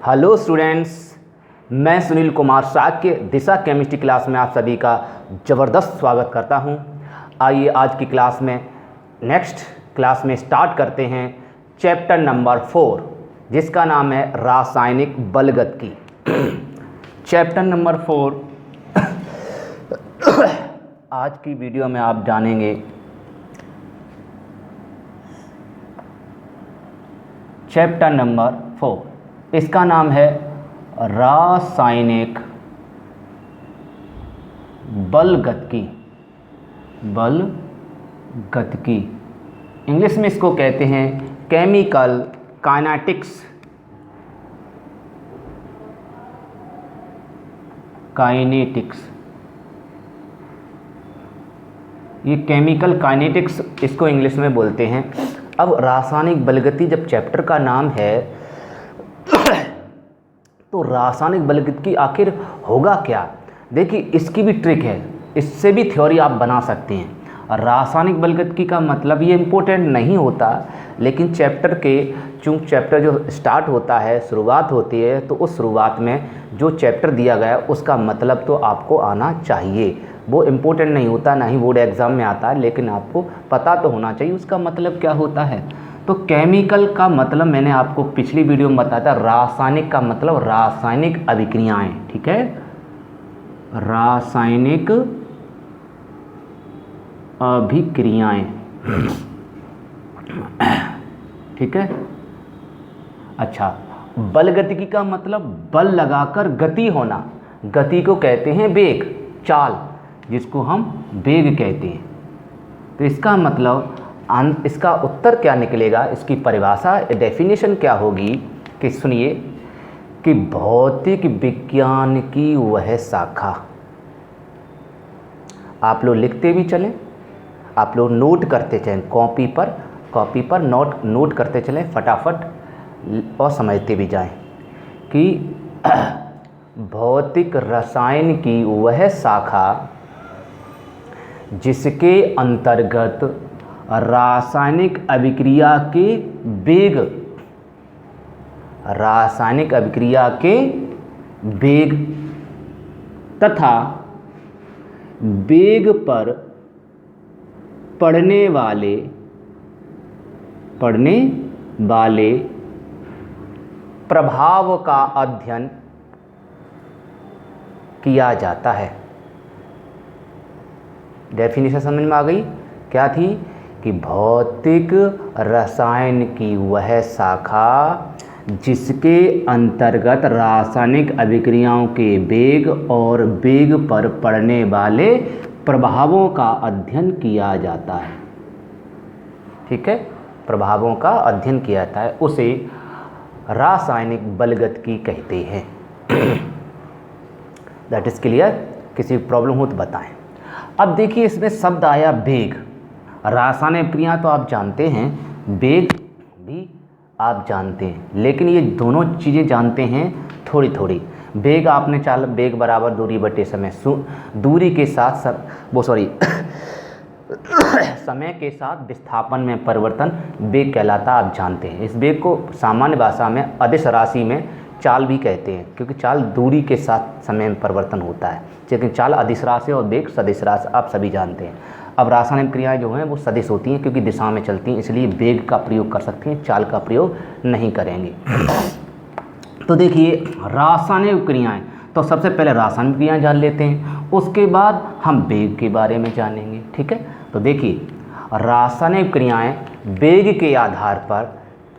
Hello students, मैं सुनील कुमार शाक्य दिशा chemistry class में आप सभी का ज़बरदस्त स्वागत करता हूं। आइए आज की क्लास में नेक्स्ट क्लास में स्टार्ट करते हैं चैप्टर नंबर 4 जिसका नाम है रासायनिक बलगतिकी। चैप्टर नंबर 4 आज की वीडियो में आप जानेंगे चैप्टर नंबर 4, इसका नाम है रासायनिक बलगतिकी। इंग्लिश में इसको कहते हैं केमिकल काइनेटिक्स। ये केमिकल काइनेटिक्स इसको इंग्लिश में बोलते हैं। अब रासायनिक बलगति जब चैप्टर का नाम है तो रासायनिक बलगतिकी आखिर होगा क्या? देखिए, इसकी भी ट्रिक है, इससे भी थ्योरी आप बना सकते हैं। रासायनिक बलगतिकी का मतलब ये इम्पोर्टेंट नहीं होता, लेकिन चूँकि चैप्टर जो स्टार्ट होता है, शुरुआत होती है, तो उस शुरुआत में जो चैप्टर दिया गया है उसका मतलब तो आपको आना चाहिए। वो इम्पोर्टेंट नहीं होता, ना ही बोर्ड एग्ज़ाम में आता है, लेकिन आपको पता तो होना चाहिए उसका मतलब क्या होता है। तो केमिकल का मतलब मैंने आपको पिछली वीडियो में बताया था। रासायनिक का मतलब रासायनिक अभिक्रियाएं, ठीक है, रासायनिक अभिक्रियाएं, ठीक है। अच्छा, बलगतिकी का मतलब बल लगाकर गति होना। गति को कहते हैं वेग, चाल, जिसको हम वेग कहते हैं। तो इसका मतलब इसका उत्तर क्या निकलेगा, इसकी परिभाषा डेफिनेशन क्या होगी कि सुनिए कि भौतिक विज्ञान की वह शाखा। आप लोग लिखते भी चलें, आप लोग नोट करते चलें, कॉपी पर नोट करते चलें फटाफट, और समझते भी जाएं कि भौतिक रसायन की वह शाखा जिसके अंतर्गत रासायनिक अभिक्रिया के वेग तथा वेग पर पड़ने वाले प्रभाव का अध्ययन किया जाता है। डेफिनेशन समझ में आ गई? क्या थी कि भौतिक रसायन की वह शाखा जिसके अंतर्गत रासायनिक अभिक्रियाओं के वेग और वेग पर पड़ने वाले प्रभावों का अध्ययन किया जाता है, ठीक है, प्रभावों का अध्ययन किया जाता है, उसे रासायनिक बलगतिकी कहते हैं। That is clear? किसी प्रॉब्लम हो तो बताएं। अब देखिए, इसमें शब्द आया वेग। रासायनिक क्रिया तो आप जानते हैं, वेग भी आप जानते हैं, लेकिन ये दोनों चीज़ें जानते हैं थोड़ी थोड़ी। वेग आपने वेग बराबर दूरी बटे समय, दूरी के साथ समय के साथ विस्थापन में परिवर्तन वेग कहलाता, आप जानते हैं। इस वेग को सामान्य भाषा में अदिश राशि में चाल भी कहते हैं, क्योंकि चाल दूरी के साथ समय में परिवर्तन होता है, लेकिन चाल अदिश राशि और वेग सदिश राशि आप सभी जानते हैं। अब रासायनिक क्रियाएं जो हैं वो सदिश होती हैं क्योंकि दिशा में चलती हैं, इसलिए वेग का प्रयोग कर सकते हैं, चाल का प्रयोग नहीं करेंगे। तो देखिए, रासायनिक क्रियाएं, तो सबसे पहले रासायनिक क्रियाएं जान लेते हैं, उसके बाद हम वेग के बारे में जानेंगे, ठीक है। तो देखिए, रासायनिक क्रियाएं वेग के आधार पर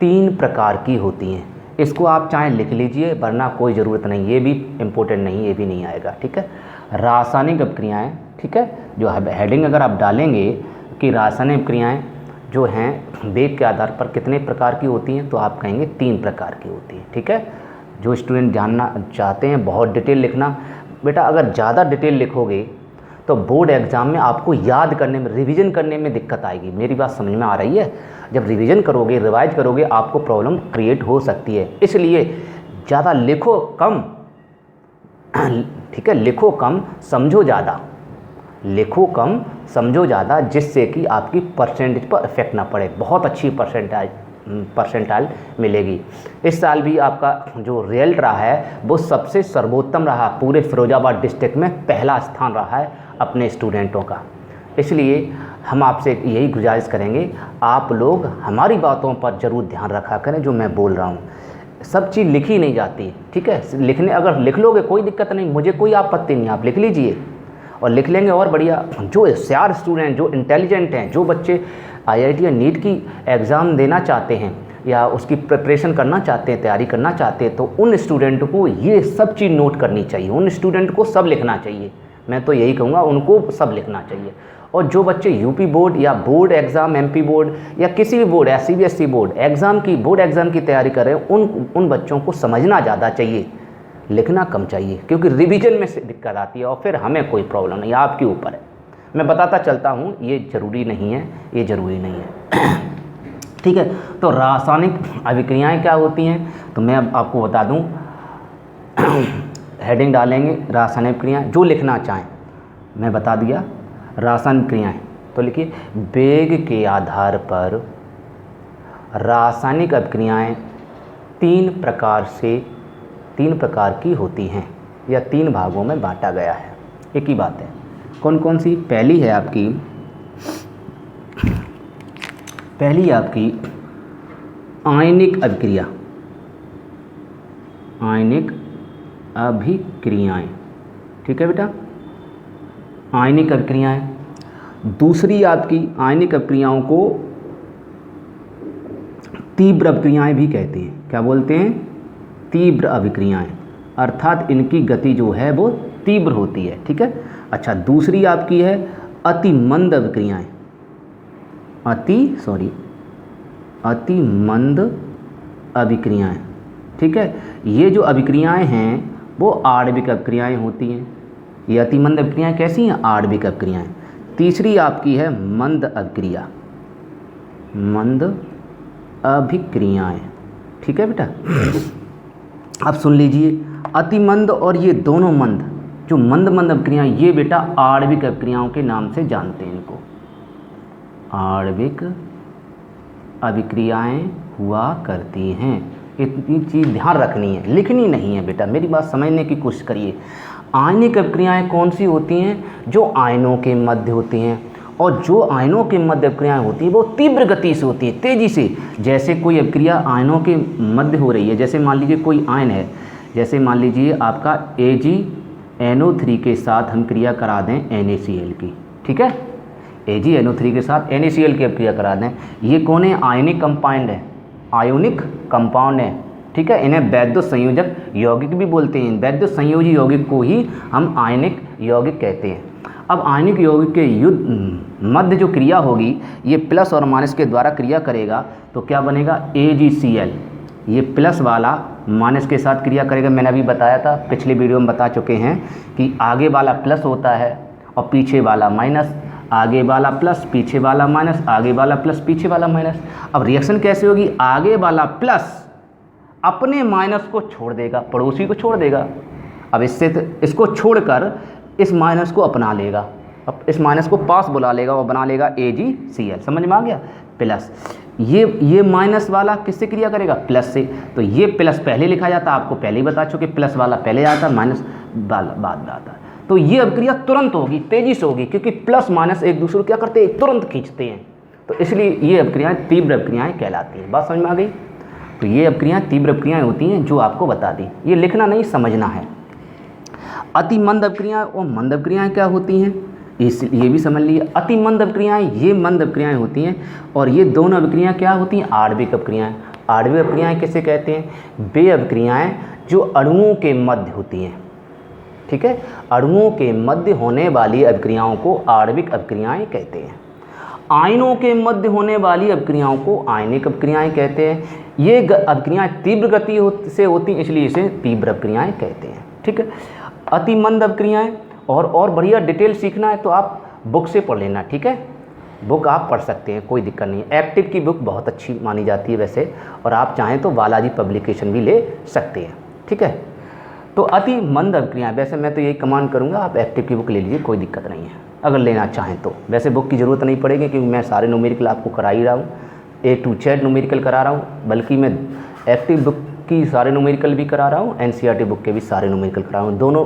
3 प्रकार की होती हैं। इसको आप चाहे लिख लीजिए, वरना कोई ज़रूरत नहीं, ये भी इम्पोर्टेंट नहीं, ये भी नहीं आएगा, ठीक है। रासायनिक अभिक्रियाएं, ठीक है, जो हेडिंग अगर आप डालेंगे कि रासायनिक क्रियाएं जो हैं वेग के आधार पर कितने प्रकार की होती हैं, तो आप कहेंगे 3 प्रकार की होती हैं, ठीक है। जो स्टूडेंट जानना चाहते हैं बहुत डिटेल लिखना, बेटा अगर ज़्यादा डिटेल लिखोगे तो बोर्ड एग्ज़ाम में आपको याद करने में, रिवीजन करने में दिक्कत आएगी। मेरी बात समझ में आ रही है? जब रिवीजन करोगे, रिवाइज करोगे, आपको प्रॉब्लम क्रिएट हो सकती है। इसलिए ज़्यादा लिखो कम, ठीक है, लिखो कम समझो ज़्यादा, लिखो कम समझो ज़्यादा, जिससे कि आपकी परसेंटेज पर इफेक्ट ना पड़े। बहुत अच्छी परसेंटेज परसेंटाइल मिलेगी। इस साल भी आपका जो रिजल्ट रहा है वो सबसे सर्वोत्तम रहा, पूरे फिरोजाबाद डिस्ट्रिक्ट में पहला स्थान रहा है अपने स्टूडेंटों का। इसलिए हम आपसे यही गुजारिश करेंगे, आप लोग हमारी बातों पर ज़रूर ध्यान रखा करें। जो मैं बोल रहा हूँ सब चीज़ लिखी नहीं जाती, ठीक है। लिखने अगर लिख लोगे कोई दिक्कत नहीं, मुझे कोई आपत्ति नहीं, आप लिख लीजिए और लिख लेंगे और बढ़िया। जो होशियार स्टूडेंट, जो इंटेलिजेंट हैं, जो बच्चे IIT या नीट की एग्ज़ाम देना चाहते हैं या उसकी प्रिपरेशन करना चाहते हैं, तैयारी करना चाहते हैं, तो उन स्टूडेंट को ये सब चीज़ नोट करनी चाहिए, उन स्टूडेंट को सब लिखना चाहिए। मैं तो यही कहूँगा, उनको सब लिखना चाहिए। और जो बच्चे यूपी बोर्ड या बोर्ड एग्ज़ाम, MP बोर्ड या किसी भी बोर्ड, CBSE बोर्ड एग्ज़ाम की तैयारी कर रहे हैं, उन बच्चों को समझना ज़्यादा चाहिए, लिखना कम चाहिए, क्योंकि रिवीजन में से दिक्कत आती है और फिर हमें कोई प्रॉब्लम नहीं, आपके ऊपर है। मैं बताता चलता हूँ, ये ज़रूरी नहीं है, ये ज़रूरी नहीं है। ठीक है, तो रासायनिक अभिक्रियाएं क्या होती हैं, तो मैं अब आपको बता दूँ। हेडिंग डालेंगे रासायनिक क्रियाएं, जो लिखना चाहें मैं बता दिया। रासायनिक क्रियाएं तो लिखिए, वेग के आधार पर रासायनिक अभिक्रियाएं तीन प्रकार की होती हैं या 3 भागों में बांटा गया है। एक ही बात है, कौन कौन सी? पहली आपकी आयनिक अभिक्रिया, आयनिक अभिक्रियाएं, ठीक है बेटा, आयनिक अभिक्रियाएं। दूसरी आपकी आयनिक अभिक्रियाओं को तीव्र अभिक्रियाएं भी कहते हैं। क्या बोलते हैं? तीव्र अभिक्रियाएं, अर्थात इनकी गति जो है वो तीव्र होती है, ठीक है। अच्छा, दूसरी आपकी है अति मंद अभिक्रियाएं, अति मंद अभिक्रियाएं, ठीक है। ये जो अभिक्रियाएं हैं वो आणविक अभिक्रियाएं होती हैं। ये अति मंद अभिक्रियाएं कैसी हैं? आणविक अभिक्रियाएं। तीसरी आपकी है मंद अभिक्रिया, मंद अभिक्रियाएं, ठीक है बेटा। अब सुन लीजिए, अति मंद और ये दोनों मंद, जो मंद अभिक्रियाएं, ये बेटा आणविक अभिक्रियाओं के नाम से जानते हैं इनको। आणविक अभिक्रियाएं हुआ करती हैं। इतनी चीज़ ध्यान रखनी है, लिखनी नहीं है बेटा, मेरी बात समझने की कोशिश करिए। आयनिक अभिक्रियाएं कौन सी होती हैं? जो आयनों के मध्य होती हैं, और जो आयनों के मध्य अभिक्रियाएं होती हैं वो तीव्र गति से होती है, तेज़ी से। जैसे कोई अभिक्रिया आयनों के मध्य हो रही है, जैसे मान लीजिए कोई आयन है, जैसे मान लीजिए आपका AgNO3 के साथ हम क्रिया करा दें NaCl की, ठीक है। AgNO3 के साथ NaCl की क्रिया करा दें, ये कौन है? आयनिक कंपाउंड है, आयोनिक कंपाउंड है, ठीक है। इन्हें वैद्युत संयोजक यौगिक भी बोलते हैं। वैद्युत संयोजी यौगिक को ही हम आयनिक यौगिक कहते हैं। अब आयनिक यौगिक के मध्य जो क्रिया होगी, ये प्लस और माइनस के द्वारा क्रिया करेगा, तो क्या बनेगा? AgCl। ये प्लस वाला माइनस के साथ क्रिया करेगा। मैंने अभी बताया था, पिछले वीडियो में बता चुके हैं कि आगे वाला प्लस होता है और पीछे वाला माइनस, आगे वाला प्लस पीछे वाला माइनस, आगे वाला प्लस पीछे वाला माइनस। अब रिएक्शन कैसे होगी? आगे वाला प्लस अपने माइनस को छोड़ देगा, पड़ोसी को छोड़ देगा। अब इसको छोड़कर इस माइनस को अपना लेगा, अब इस माइनस को पास बुला लेगा और बना लेगा AgCl। समझ में आ गया? प्लस ये माइनस वाला किससे क्रिया करेगा? प्लस से। तो ये प्लस पहले लिखा जाता, आपको पहले ही बता चुके, प्लस वाला पहले आता, माइनस वाला बाद में आता। तो ये अभिक्रिया तुरंत होगी, तेजी से होगी, क्योंकि प्लस माइनस एक दूसरे को क्या करते हैं? तुरंत खींचते हैं। तो इसलिए ये अभिक्रियाएं तीव्र अभिक्रियाएं कहलाती हैं। बात समझ में आ गई? तो ये अभिक्रियाएं तीव्र अभिक्रियाएं होती हैं, जो आपको बता दी। ये लिखना नहीं, समझना है। अति मंद अभिक्रियाएं और मंद अभिक्रियाएं क्या होती हैं, ये भी समझ लीजिए। अति मंद अभिक्रियाएं, ये मंद अभिक्रियाएं होती हैं, और ये दोनों अभिक्रियाएं क्या होती हैं? आणविक अभिक्रियाएं। आणविक अभिक्रियाएं किसे कहते हैं? वे अभिक्रियाएं जो अणुओं के मध्य होती हैं, ठीक है। अणुओं के मध्य होने वाली अभिक्रियाओं को आणविक अभिक्रियाएं कहते हैं। आयनों के मध्य होने वाली अभिक्रियाओं को आयनिक अभिक्रियाएं कहते हैं। ये अभिक्रियाएं तीव्र गति से होती हैं, इसलिए इसे तीव्र अभिक्रियाएं कहते हैं, ठीक है। अति मंद अभिक्रियाएं, और बढ़िया डिटेल सीखना है तो आप बुक से पढ़ लेना, ठीक है। बुक आप पढ़ सकते हैं, कोई दिक्कत नहीं है। एक्टिव की बुक बहुत अच्छी मानी जाती है वैसे, और आप चाहें तो बालाजी पब्लिकेशन भी ले सकते हैं, ठीक है। तो अति मंद अभिक्रियाएं, वैसे मैं तो यही कमांड करूँगा, आप एक्टिव की बुक ले लीजिए, कोई दिक्कत नहीं है अगर लेना चाहें तो। वैसे बुक की ज़रूरत नहीं पड़ेगी, क्योंकि मैं सारे न्यूमेरिकल आपको करा ही रहा हूँ, A to Z न्यूमेरिकल करा रहा हूँ, बल्कि मैं एक्टिव बुक की सारे न्यूमेरिकल भी करा रहा हूँ, NCERT बुक के भी सारे न्यूमेरिकल करा रहा हूँ। दोनों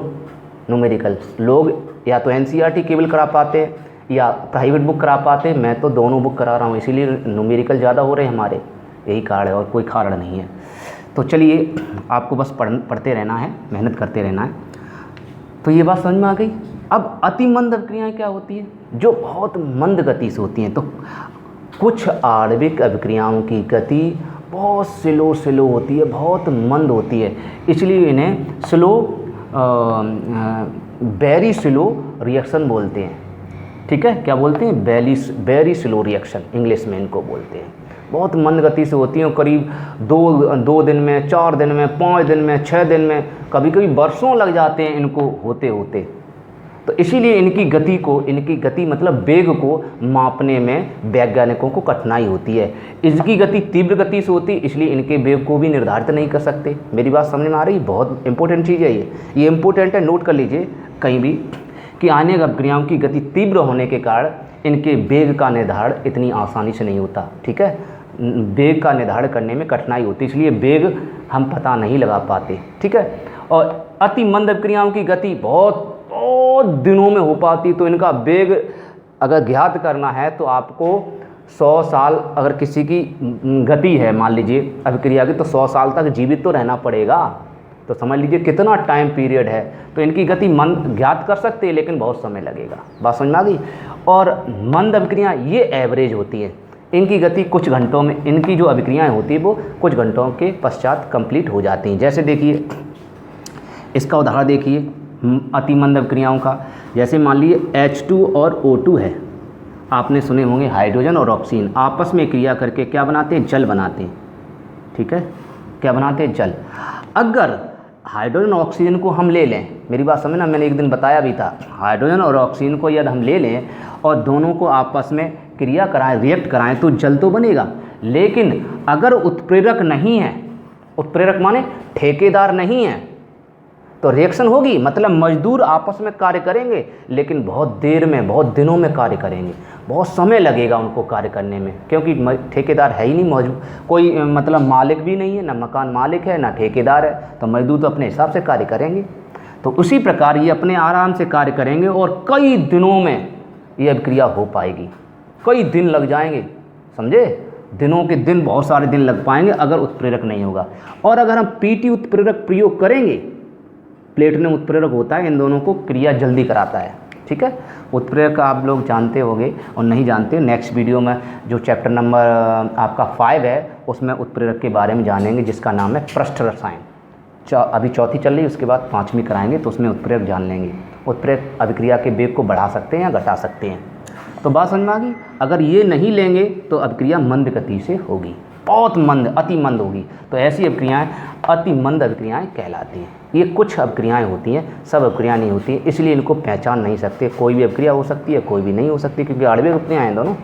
न्यूमेरिकल लोग या तो NCERT केवल करा पाते हैं या प्राइवेट बुक करा पाते हैं, मैं तो दोनों बुक करा रहा हूँ, इसीलिए न्यूमेरिकल ज़्यादा हो रहे हैं हमारे, यही कारण है और कोई कारण नहीं है। तो चलिए, आपको बस पढ़ते रहना है, मेहनत करते रहना है। तो ये बात समझ में आ गई। अब अति मंद अभिक्रियाएँ क्या होती हैं? जो बहुत मंद गति से होती हैं। तो कुछ आणविक अभिक्रियाओं की गति बहुत स्लो होती है, बहुत मंद होती है, इसलिए इन्हें वेरी स्लो रिएक्शन बोलते हैं। ठीक है, क्या बोलते हैं? वेरी स्लो रिएक्शन, इंग्लिश में इनको बोलते हैं। बहुत मंद गति से होती हैं, करीब दो दिन में, 4 दिन में, 5 दिन में, 6 दिन में, कभी कभी वर्षों लग जाते हैं इनको होते होते। तो इसीलिए इनकी गति मतलब वेग को मापने में वैज्ञानिकों को कठिनाई होती है। इसकी गति तीव्र गति से होती है, इसलिए इनके वेग को भी निर्धारित नहीं कर सकते। मेरी बात समझ में आ रही? बहुत इंपॉर्टेंट चीज़ है ये इम्पोर्टेंट है, नोट कर लीजिए कहीं भी कि आणविक अभिक्रियाओं की गति तीव्र होने के कारण इनके वेग का निर्धारण इतनी आसानी से नहीं होता। ठीक है, वेग का निर्धारण करने में कठिनाई होती है, इसलिए वेग हम पता नहीं लगा पाते। ठीक है, और अति मंद अभिक्रियाओं की गति बहुत दिनों में हो पाती, तो इनका वेग अगर ज्ञात करना है तो आपको 100 साल, अगर किसी की गति है मान लीजिए अभिक्रिया की, तो 100 साल तक जीवित तो रहना पड़ेगा। तो समझ लीजिए कितना टाइम पीरियड है। तो इनकी गति मंद ज्ञात कर सकते हैं, लेकिन बहुत समय लगेगा। बात समझ में आ गई? और मंद अभिक्रियाँ ये एवरेज होती है, इनकी गति कुछ घंटों में, इनकी जो अभिक्रियाएँ होती है वो कुछ घंटों के पश्चात कंप्लीट हो जाती हैं। जैसे देखिए, इसका उदाहरण देखिए अति मंद अभिक्रियाओं का। जैसे मान लीजिए H2 और O2 है, आपने सुने होंगे हाइड्रोजन और ऑक्सीजन आपस में क्रिया करके क्या बनाते हैं? जल बनाते हैं। ठीक है, क्या बनाते हैं? जल। अगर हाइड्रोजन और ऑक्सीजन को हम ले लें, मेरी बात समझना, मैंने एक दिन बताया भी था, हाइड्रोजन और ऑक्सीजन को यदि हम ले लें और दोनों को आपस में क्रिया कराएं, रिएक्ट कराएं, तो जल तो बनेगा। लेकिन अगर उत्प्रेरक नहीं है, उत्प्रेरक माने ठेकेदार नहीं है, तो रिएक्शन होगी, मतलब मजदूर आपस में कार्य करेंगे, लेकिन बहुत देर में, बहुत दिनों में कार्य करेंगे, बहुत समय लगेगा उनको कार्य करने में, क्योंकि ठेकेदार है ही नहीं मौजूद, कोई मतलब मालिक भी नहीं है, ना मकान मालिक है ना ठेकेदार है, तो मजदूर तो अपने हिसाब से कार्य करेंगे। तो उसी प्रकार ये अपने आराम से कार्य करेंगे और कई दिनों में ये अभिक्रिया हो पाएगी। कई दिन लग जाएंगे, समझे? दिनों के दिन, बहुत सारे दिन लग पाएंगे अगर उत्प्रेरक नहीं होगा। और अगर हम PT उत्प्रेरक प्रयोग करेंगे, प्लेटिनम उत्प्रेरक होता है, इन दोनों को क्रिया जल्दी कराता है। ठीक है, उत्प्रेरक आप लोग जानते होंगे और नहीं जानते, नेक्स्ट वीडियो में जो चैप्टर नंबर आपका 5 है उसमें उत्प्रेरक के बारे में जानेंगे, जिसका नाम है पृष्ठ रसायन। अभी चौथी चल रही, उसके बाद 5वीं कराएंगे, तो उसमें उत्प्रेरक जान लेंगे। उत्प्रेरक अभिक्रिया के वेग को बढ़ा सकते हैं या घटा सकते हैं। तो बात समझ में आ गई? अगर ये नहीं लेंगे तो अभिक्रिया मंद गति से होगी, बहुत मंद, अति मंद होगी। तो ऐसी अभिक्रियाएँ अति मंद अभिक्रियाएँ कहलाती हैं। ये कुछ अभिक्रियाएँ होती हैं, सब अभिक्रिया नहीं होती हैं, इसलिए इनको पहचान नहीं सकते। कोई भी अभिक्रिया हो सकती है, कोई भी नहीं हो सकती, क्योंकि आणविक अभिक्रियाएँ हैं दोनों।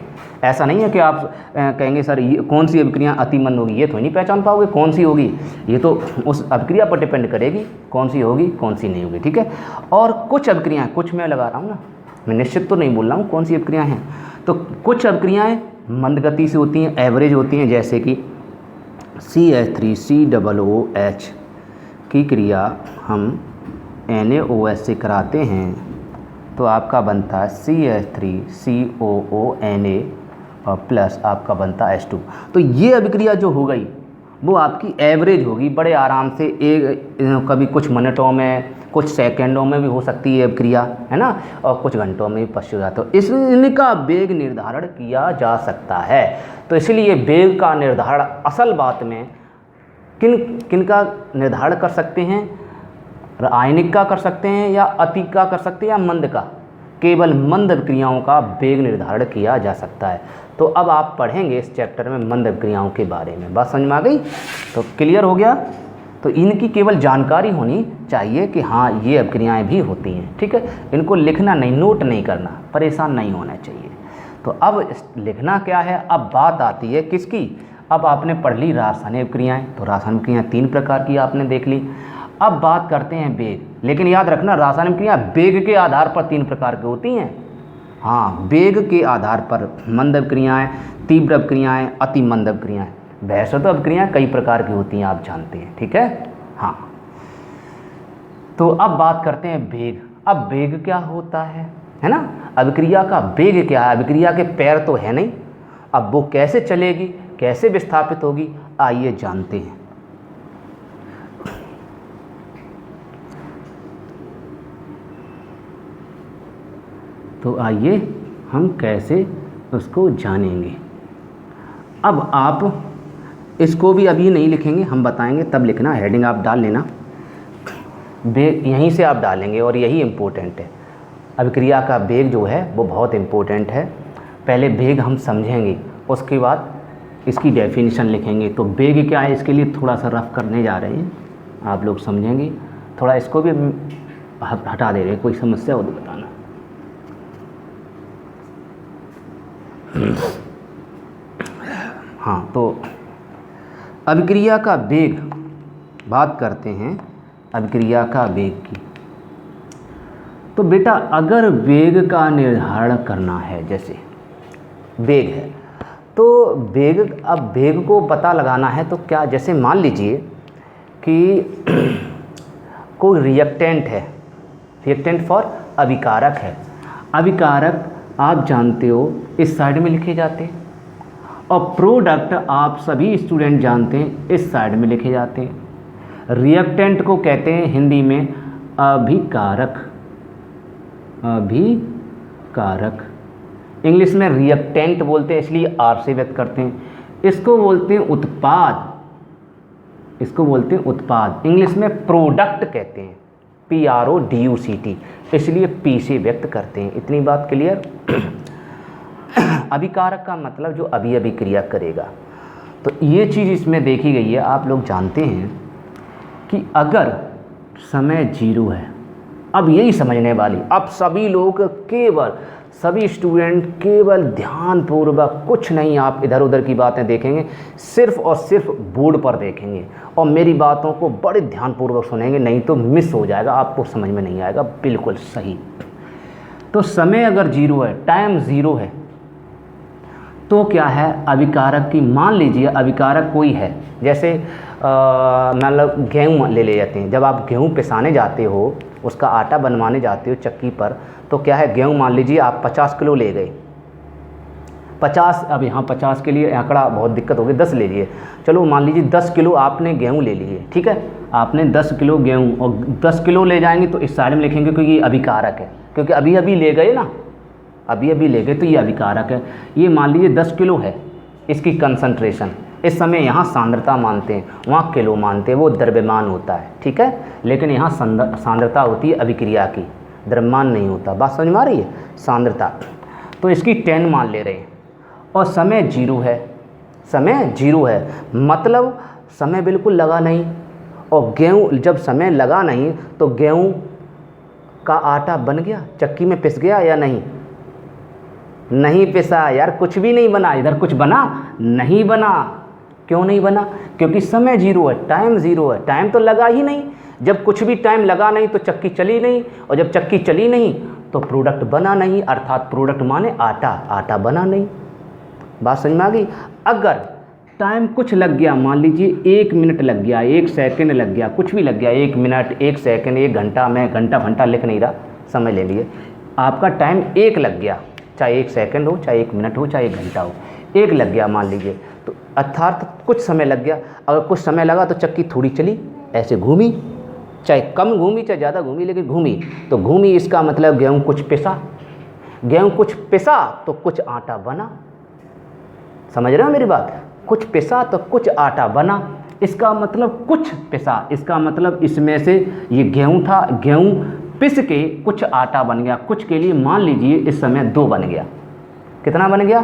ऐसा नहीं है कि आप कहेंगे सर ये कौन सी अभिक्रिया अति मंद होगी, ये तो नहीं पहचान पाओगे कौन सी होगी, ये तो उस अभिक्रिया पर डिपेंड करेगी कौन सी होगी कौन सी नहीं होगी। ठीक है, और कुछ अभिक्रियाएँ, कुछ मैं लगा रहा हूँ ना, मैं निश्चित तो नहीं बोल रहा हूँ कौन सी अभिक्रियाएँ हैं। तो कुछ अभिक्रियाएँ मंद गति से होती हैं, एवरेज होती हैं, जैसे कि CH3COOH की क्रिया हम NaOH से कराते हैं तो आपका बनता है CH3COONA और प्लस आपका बनता है H2। तो ये अभिक्रिया जो हो गई वो आपकी एवरेज होगी, बड़े आराम से कभी कुछ मिनटों में, कुछ सेकंडों में भी हो सकती है अभिक्रिया, है ना, और कुछ घंटों में भी पश्च हो जाता है। इनका वेग निर्धारण किया जा सकता है। तो इसलिए वेग का निर्धारण असल बात में किन का निर्धारण कर सकते हैं? आयनिक का कर सकते हैं, या अति का कर सकते हैं, या मंद का? केवल मंद अभिक्रियाओं का वेग निर्धारण किया जा सकता है। तो अब आप पढ़ेंगे इस चैप्टर में मंद अभिक्रियाओं के बारे में। बात समझ में आ गई? तो क्लियर हो गया? तो इनकी केवल जानकारी होनी चाहिए कि हाँ ये अभिक्रियाएँ भी होती हैं। ठीक है, इनको लिखना नहीं, नोट नहीं करना, परेशान नहीं होना चाहिए। तो अब लिखना क्या है? अब बात आती है किसकी? अब आपने पढ़ ली रासायनिक अभिक्रियाएँ, तो रासायनिक अभिक्रियाएँ 3 प्रकार की आपने देख ली। अब बात करते हैं वेग, लेकिन याद रखना रासायनिक अभिक्रियाएँ वेग के आधार पर 3 प्रकार की होती हैं। हाँ, वेग के आधार पर मंद अभिक्रियाएँ, तीव्र अभिक्रियाएँ, अति मंद अभिक्रियाएँ। वैसे तो अभिक्रियाएँ कई प्रकार की होती हैं, आप जानते हैं, ठीक है। हाँ, तो अब बात करते हैं वेग। अब वेग क्या होता है ना। अभिक्रिया का वेग क्या है। अभिक्रिया के पैर तो है नहीं, अब वो कैसे चलेगी, कैसे विस्थापित होगी, आइए जानते हैं। तो आइए हम कैसे उसको जानेंगे। अब आप इसको भी अभी नहीं लिखेंगे, हम बताएंगे तब लिखना। हेडिंग आप डाल लेना, वेग यहीं से आप डालेंगे और यही इम्पोर्टेंट है। अभिक्रिया का वेग जो है वो बहुत इम्पोर्टेंट है। पहले वेग हम समझेंगे, उसके बाद इसकी डेफिनेशन लिखेंगे। तो वेग क्या है, इसके लिए थोड़ा सा रफ करने जा रहे हैं, आप लोग समझेंगे। थोड़ा इसको भी हटा दे रहे हैं, कोई समस्या हो तो बताना। हाँ, तो अभिक्रिया का वेग, बात करते हैं अभिक्रिया का वेग की। तो बेटा अगर वेग का निर्धारण करना है, जैसे वेग है तो वेग, अब वेग को पता लगाना है तो क्या, जैसे मान लीजिए कि कोई रिएक्टेंट है, रिएक्टेंट फॉर अभिकारक है। अभिकारक आप जानते हो इस साइड में लिखे जाते हैं और प्रोडक्ट आप सभी स्टूडेंट जानते हैं इस साइड में लिखे जाते हैं। रिएक्टेंट को कहते हैं हिंदी में अभिकारक, अभिकारक। इंग्लिश में रिएक्टेंट बोलते हैं, इसलिए आर से व्यक्त करते हैं। इसको बोलते हैं उत्पाद, इसको बोलते हैं उत्पाद। इंग्लिश में प्रोडक्ट कहते हैं, PRODUCT, इसलिए P से व्यक्त करते हैं। इतनी बात क्लियर। अभिकारक का मतलब जो अभी अभी क्रिया करेगा। तो ये चीज़ इसमें देखी गई है। आप लोग जानते हैं कि अगर समय 0 है, अब यही समझने वाली, अब सभी लोग केवल, सभी स्टूडेंट केवल ध्यानपूर्वक, कुछ नहीं आप इधर उधर की बातें देखेंगे, सिर्फ और सिर्फ बोर्ड पर देखेंगे और मेरी बातों को बड़े ध्यानपूर्वक सुनेंगे, नहीं तो मिस हो जाएगा, आपको समझ में नहीं आएगा। बिल्कुल सही। तो समय अगर 0 है, टाइम 0 है, तो क्या है, अभिकारक की, मान लीजिए अभिकारक कोई है, जैसे मतलब गेहूँ ले जाते हैं। जब आप गेहूँ पिसाने जाते हो, उसका आटा बनवाने जाते हो चक्की पर, तो क्या है, गेहूँ मान लीजिए आप 50 किलो ले गए, 50, अब यहाँ 50 के लिए आंकड़ा बहुत दिक्कत होगी, 10 ले लिए, चलो मान लीजिए 10 किलो आपने गेहूँ ले लिए, ठीक है। आपने 10 किलो गेहूँ, और 10 किलो ले जाएंगे तो इस साइड में लिखेंगे क्योंकि ये अभिकारक है, क्योंकि अभी अभी ले गए ना, अभी अभी ले गए तो ये अभिकारक है। ये मान लीजिए 10 किलो है इसकी कंसंट्रेशन, इस समय यहाँ सांद्रता मानते हैं, वहाँ किलो मानते हैं, वो द्रव्यमान होता है, ठीक है। लेकिन यहाँ सांद्रता होती है अभिक्रिया की, द्रव्यमान नहीं होता। बात समझ में आ रही है, सांद्रता। तो इसकी 10 मान ले रहे हैं और समय 0 है, समय 0 है, मतलब समय बिल्कुल लगा नहीं। और गेहूँ जब समय लगा नहीं तो गेहूँ का आटा बन गया, चक्की में पिस गया या नहीं, नहीं पिसा यार, कुछ भी नहीं बना। इधर कुछ बना नहीं बना, क्यों नहीं बना, क्योंकि समय 0 है, टाइम 0 है, टाइम तो लगा ही नहीं। जब कुछ भी टाइम लगा नहीं तो चक्की चली नहीं, और जब चक्की चली नहीं तो प्रोडक्ट बना नहीं, अर्थात प्रोडक्ट माने आटा, आटा बना नहीं। बात समझ में आ गई। अगर टाइम कुछ लग गया, मान लीजिए 1 मिनट लग गया, 1 सेकंड लग गया, कुछ भी लग गया, 1 मिनट, 1 सेकंड, 1 घंटा, मैं घंटा लिख नहीं रहा, समय ले लिए, आपका टाइम 1 लग गया, चाहे 1 सेकंड हो, चाहे 1 मिनट हो, चाहे 1 घंटा हो, 1 लग गया मान लीजिए, तो अर्थात कुछ समय लग गया। अगर कुछ समय लगा तो चक्की थोड़ी चली, ऐसे घूमी, चाहे कम घूमी चाहे ज़्यादा घूमी, लेकिन घूमी तो घूमी, इसका मतलब गेहूँ कुछ पिसा, गेहूँ कुछ पिसा तो कुछ आटा बना। समझ रहे हो मेरी बात, कुछ पिसा तो कुछ आटा बना, इसका मतलब कुछ पिसा, इसका मतलब इसमें से ये गेहूँ था, गेहूँ पिस के कुछ आटा बन गया। कुछ के लिए मान लीजिए इस समय 2 बन गया, कितना बन गया,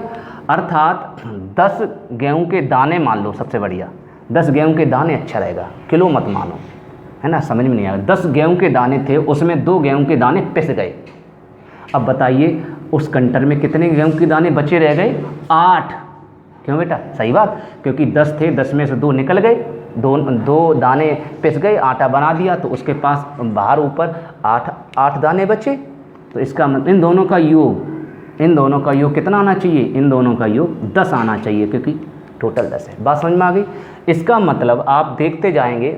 अर्थात 10 गेहूं के दाने मान लो, सबसे बढ़िया 10 गेहूं के दाने अच्छा रहेगा, किलो मत मानो, है ना, समझ में नहीं आएगा। 10 गेहूं के दाने थे, उसमें 2 गेहूं के दाने पिस गए। अब बताइए उस कंटर में कितने गेहूं के दाने बचे रह गए, 8। क्यों बेटा, सही बात, क्योंकि 10 थे, 10 में से 2 निकल गए, 2 दाने पिस गए, आटा बना दिया, तो उसके पास बाहर ऊपर 8 दाने बचे। तो इसका मतलब इन दोनों का योग इन दोनों का योग कितना आना चाहिए, इन दोनों का योग 10 आना चाहिए, क्योंकि टोटल 10 है। बात समझ में आ गई। इसका मतलब आप देखते जाएंगे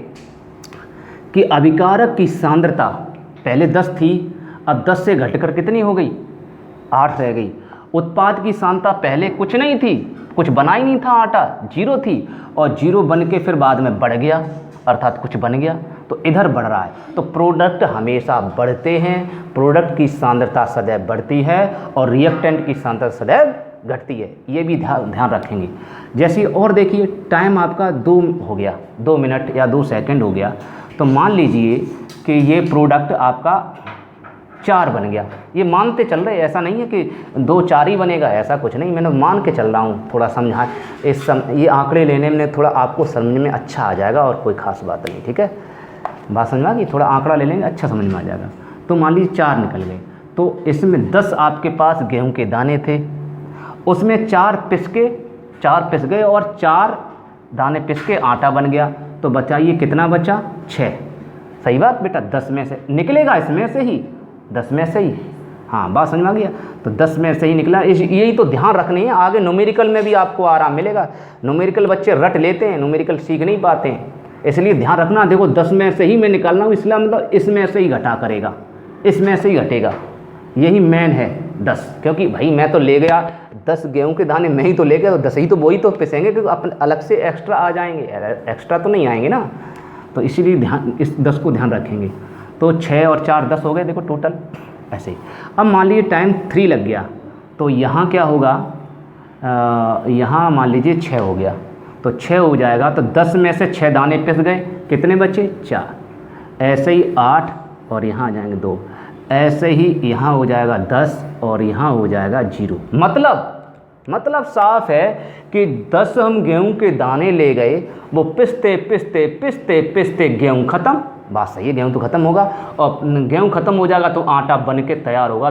कि अभिकारक की सांद्रता पहले 10 थी, अब 10 से घटकर कितनी हो गई, 8 रह गई। उत्पाद की सांद्रता पहले कुछ नहीं थी, कुछ बना ही नहीं था, आटा 0 थी, और 0 बन के फिर बाद में बढ़ गया, अर्थात कुछ बन गया, तो इधर बढ़ रहा है। तो प्रोडक्ट हमेशा बढ़ते हैं, प्रोडक्ट की सांद्रता सदैव बढ़ती है और रिएक्टेंट की सांद्रता सदैव घटती है, ये भी ध्यान रखेंगे। जैसे और देखिए, टाइम आपका 2 हो गया, 2 मिनट या 2 सेकंड हो गया, तो मान लीजिए कि ये प्रोडक्ट आपका 4 बन गया। ये मानते चल रहे, ऐसा नहीं है कि 2 4 ही बनेगा, ऐसा कुछ नहीं, मैंने मान के चल रहा हूँ, थोड़ा समझा ये आंकड़े लेने में थोड़ा आपको समझ में अच्छा आ जाएगा, और कोई ख़ास बात नहीं, ठीक है। बात समझ में आ गई, थोड़ा आंकड़ा ले लेंगे अच्छा समझ में आ जाएगा। तो मान लीजिए 4 निकल गए, तो इसमें 10 आपके पास गेहूँ के दाने थे, उसमें 4 पिस गए और 4 दाने पिस के आटा बन गया, तो बताइए कितना बचा, 6। सही बात बेटा, 10 में से निकलेगा, इसमें से ही 10 में से ही, हाँ बात समझ में आ गया। तो 10 में से ही निकला, यही तो ध्यान रखनी है, आगे न्यूमेरिकल में भी आपको आराम मिलेगा। न्यूमेरिकल बच्चे रट लेते हैं, न्यूमेरिकल सीख नहीं पाते हैं, इसलिए ध्यान रखना। देखो 10 में से ही मैं निकालना हूँ, इसलिए मतलब इसमें से ही घटा करेगा, इसमें से ही घटेगा, यही मेन है 10। क्योंकि भाई मैं तो ले गया 10 गेहूं के दाने, मैं ही तो ले गया, तो 10 ही तो वही तो पिसेंगे, क्योंकि अपन अलग से एक्स्ट्रा आ जाएंगे, एक्स्ट्रा तो नहीं आएंगे ना, तो इसीलिए ध्यान, इस 10 को ध्यान रखेंगे। तो 6 और 4 10 हो गए, देखो टोटल ऐसे ही। अब मान लीजिए टाइम 3 लग गया, तो यहाँ क्या होगा, यहाँ मान लीजिए 6 हो गया, तो 6 हो जाएगा, तो 10 में से 6 दाने पिस गए, कितने बचे, 4। ऐसे ही 8 और यहाँ आ जाएंगे 2, ऐसे ही यहाँ हो जाएगा 10 और यहाँ हो जाएगा 0। मतलब साफ है कि 10 हम गेहूं के दाने ले गए, वो पिसते पिसते पिसते पिसते गेहूं ख़त्म। बात सही है, गेहूं तो ख़त्म होगा, और गेहूं ख़त्म हो जाएगा तो आटा बन के तैयार होगा,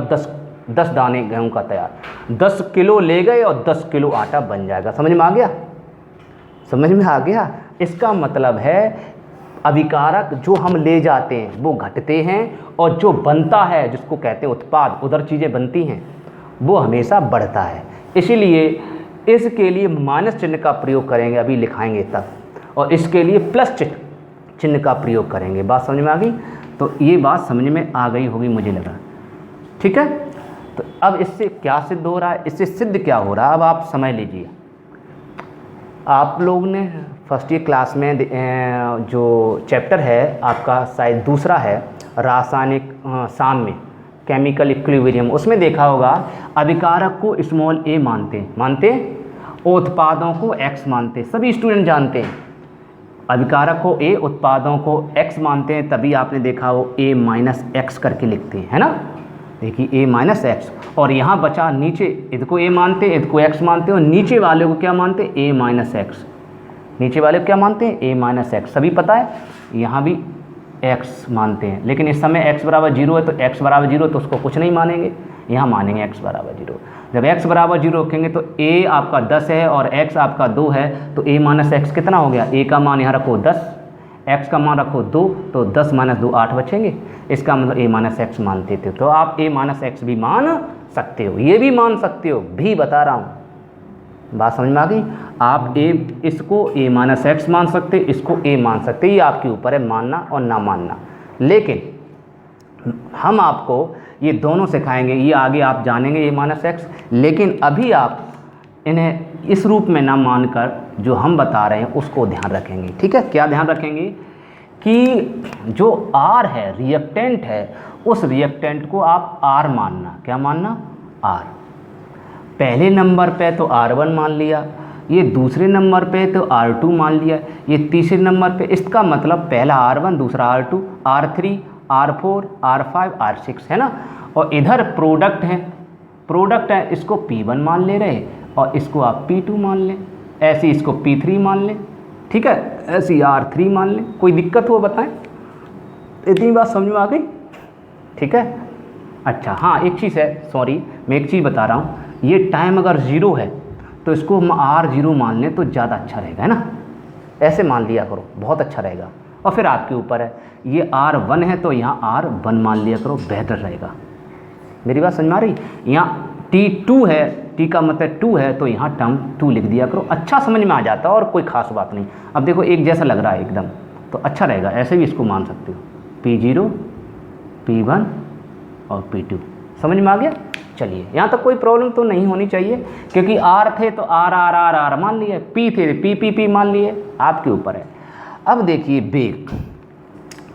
10 दाने गेहूं का तैयार। 10 किलो ले गए और 10 किलो आटा बन जाएगा। समझ में आ गया, समझ में आ गया। इसका मतलब है अभिकारक जो हम ले जाते हैं वो घटते हैं, और जो बनता है जिसको कहते हैं उत्पाद, उधर चीज़ें बनती हैं, वो हमेशा बढ़ता है। इसीलिए इसके लिए माइनस चिन्ह का प्रयोग करेंगे, अभी लिखाएंगे तब, और इसके लिए प्लस चिन्ह का प्रयोग करेंगे। बात समझ में आ गई। तो ये बात समझ में आ गई होगी मुझे लगा, ठीक है। तो अब इससे क्या सिद्ध हो रहा है, इससे सिद्ध क्या हो रहा है, अब आप समझ लीजिए। आप लोग ने फर्स्ट ईयर क्लास में जो चैप्टर है आपका शायद दूसरा है, रासायनिक साम्य, केमिकल इक्विलिब्रियम, उसमें देखा होगा अभिकारक को स्मॉल a मानते उत्पादों को x मानते, सभी स्टूडेंट जानते हैं। अभिकारक को a, उत्पादों को x मानते हैं, तभी आपने देखा हो a माइनस एक्स करके लिखते हैं, है ना। देखिए a माइनस एक्स, और यहाँ बचा नीचे, इसको a मानते, इसको x मानते, और नीचे वाले को क्या मानते, a माइनस एक्स। नीचे वाले को क्या मानते हैं, a माइनस एक्स, सभी पता है। यहाँ भी x मानते हैं, लेकिन इस समय x बराबर 0 है, तो x बराबर 0 तो उसको कुछ नहीं मानेंगे, यहाँ मानेंगे x बराबर 0। जब x बराबर 0 रखेंगे तो a आपका 10 है और x आपका 2 है, तो a माइनस एक्स कितना हो गया, a का मान यहाँ रखो 10, x का मान रखो 2, तो 10 माइनस 2 8 बचेंगे। इसका मतलब a माइनस एक्स मानते थे, तो आप a माइनस एक्स भी मान सकते हो, ये भी मान सकते हो, भी बता रहा हूँ। बात समझ में आ गई। आप इसको a माइनस एक्स मान सकते, इसको a मान सकते, ये आपके ऊपर है मानना और ना मानना। लेकिन हम आपको ये दोनों सिखाएंगे, ये आगे आप जानेंगे a माइनस एक्स, लेकिन अभी आप इन्हें इस रूप में ना मानकर जो हम बता रहे हैं उसको ध्यान रखेंगे, ठीक है। क्या ध्यान रखेंगे कि जो R है, रिएक्टेंट है, उस रिएक्टेंट को आप R मानना, क्या मानना, R। पहले नंबर पे तो R1 मान लिया, ये दूसरे नंबर पे तो R2 मान लिया, ये तीसरे नंबर पे, इसका मतलब पहला R1, दूसरा R2, R3, R4, R5, R6, है ना। और इधर प्रोडक्ट है, इसको P1 मान ले रहे, और इसको आप P2 मान लें, ऐसे इसको P3 मान लें, ठीक है, ऐसी R3 मान लें। कोई दिक्कत हो बताएं, इतनी बात समझ में आ गई, ठीक है। अच्छा हाँ, एक चीज़ है, सॉरी मैं एक चीज़ बता रहा हूँ, ये टाइम अगर 0 है तो इसको हम R0 मान लें तो ज़्यादा अच्छा रहेगा, है ना। ऐसे मान लिया करो, बहुत अच्छा रहेगा। और फिर आपके ऊपर है, ये R1 है तो यहाँ R1 मान लिया करो, बेहतर रहेगा। मेरी बात समझ में आ रही। यहाँ T2 है, T का मतलब 2 है, तो यहाँ टर्म 2 लिख दिया करो, अच्छा समझ में आ जाता है और कोई ख़ास बात नहीं। अब देखो एक जैसा लग रहा है एकदम, तो अच्छा रहेगा, ऐसे भी इसको मान सकते हो, P0 P1 और P2, समझ में आ गया। चलिए यहाँ तक कोई प्रॉब्लम तो नहीं होनी चाहिए, क्योंकि R थे तो R R R R मान लिए, P थे P P P मान लिए, आपके ऊपर है। अब देखिए वेग,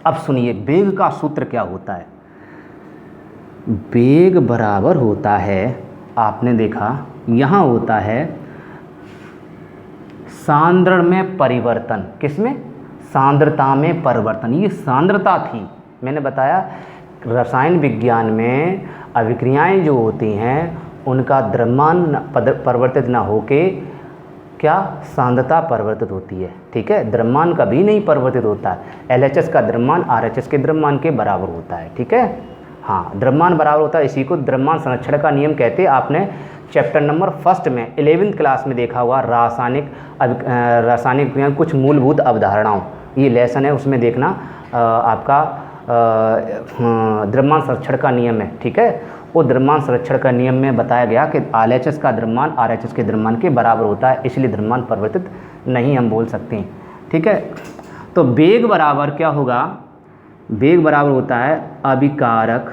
अब सुनिए वेग का सूत्र क्या होता है। वेग बराबर होता है, आपने देखा यहाँ होता है सांद्रण में परिवर्तन, किसमें, सांद्रता में परिवर्तन। ये सांद्रता थी, मैंने बताया रसायन विज्ञान में अभिक्रियाएं जो होती हैं उनका द्रव्यमान परिवर्तित ना होके क्या सांद्रता परिवर्तित होती है, ठीक है। द्रव्यमान कभी नहीं परिवर्तित होता है, LHS का द्रव्यमान RHS के द्रव्यमान के बराबर होता है, ठीक है। हाँ, द्रव्यमान बराबर होता है, इसी को द्रव्यमान संरक्षण का नियम कहते हैं। आपने चैप्टर नंबर 1 में 11वीं क्लास में देखा हुआ रासायनिक विज्ञान कुछ मूलभूत अवधारणाओं, ये लेसन है, उसमें देखना आपका द्रव्यमान संरक्षण का नियम है, ठीक है। वो द्रव्यमान संरक्षण का नियम में बताया गया कि LHS का द्रव्यमान RHS के द्रव्यमान के बराबर होता है, इसलिए द्रव्यमान परिवर्तित नहीं हम बोल सकते हैं, ठीक है। तो वेग बराबर क्या होगा, वेग बराबर होता है अभिकारक,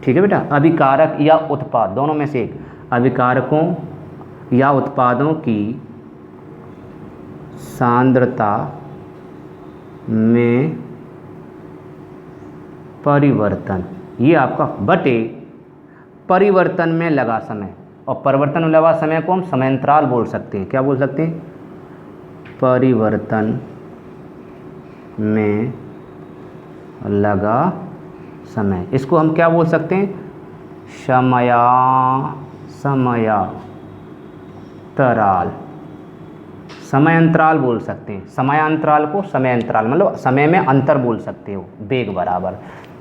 ठीक है बेटा, अभिकारक या उत्पाद, दोनों में से एक, अभिकारकों या उत्पादों की सांद्रता में परिवर्तन, ये आपका बटे परिवर्तन में लगा समय, और परिवर्तन में लगा समय को हम समयांतराल बोल सकते हैं, क्या बोल सकते हैं, परिवर्तन में लगा समय, इसको हम क्या बोल सकते हैं, समयांतराल, समयांतराल बोल सकते हैं, समयांतराल को समयांतराल मतलब समय में अंतर बोल सकते हो। वेग बराबर,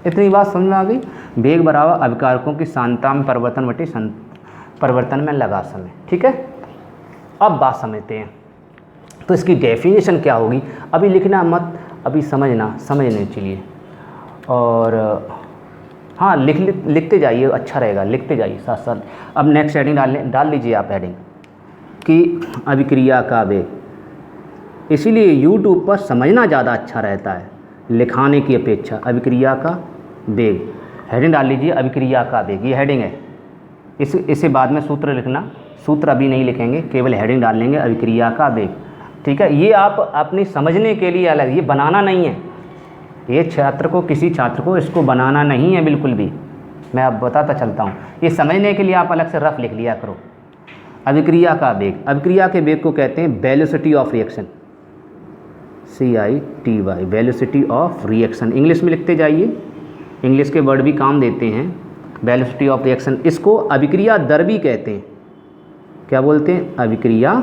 इतनी बात समझ में आ गई। वेग बराबर अभिकारकों की सांद्रता में परिवर्तन बटे परिवर्तन में लगा समय, ठीक है। अब बात समझते हैं, तो इसकी डेफिनेशन क्या होगी, अभी लिखना मत, अभी समझने चाहिए, और हाँ लिखते जाइए, अच्छा रहेगा, लिखते जाइए साथ साथ। अब नेक्स्ट हेडिंग डाल लीजिए आप हेडिंग कि अभिक्रिया का वेग, इसीलिए यूट्यूब पर समझना ज़्यादा अच्छा रहता है लिखाने की अपेक्षा। अभिक्रिया का वेग, हेडिंग डाल लीजिए अभिक्रिया का वेग, ये हेडिंग है, इसे बाद में सूत्र लिखना, सूत्र अभी नहीं लिखेंगे, केवल हेडिंग डाल लेंगे अभिक्रिया का वेग, ठीक है। ये आप अपनी समझने के लिए अलग, ये बनाना नहीं है, ये किसी छात्र को इसको बनाना नहीं है बिल्कुल भी, मैं अब बताता चलता हूँ, ये समझने के लिए आप अलग से रफ लिख लिया करो। अभिक्रिया का वेग, अभिक्रिया के वेग को कहते हैं velocity of reaction, CITY, velocity of reaction, English में लिखते जाइए, इंग्लिश के वर्ड भी काम देते हैं, वेलोसिटी ऑफ रिएक्शन। इसको अभिक्रिया दर भी कहते हैं, क्या बोलते हैं, अभिक्रिया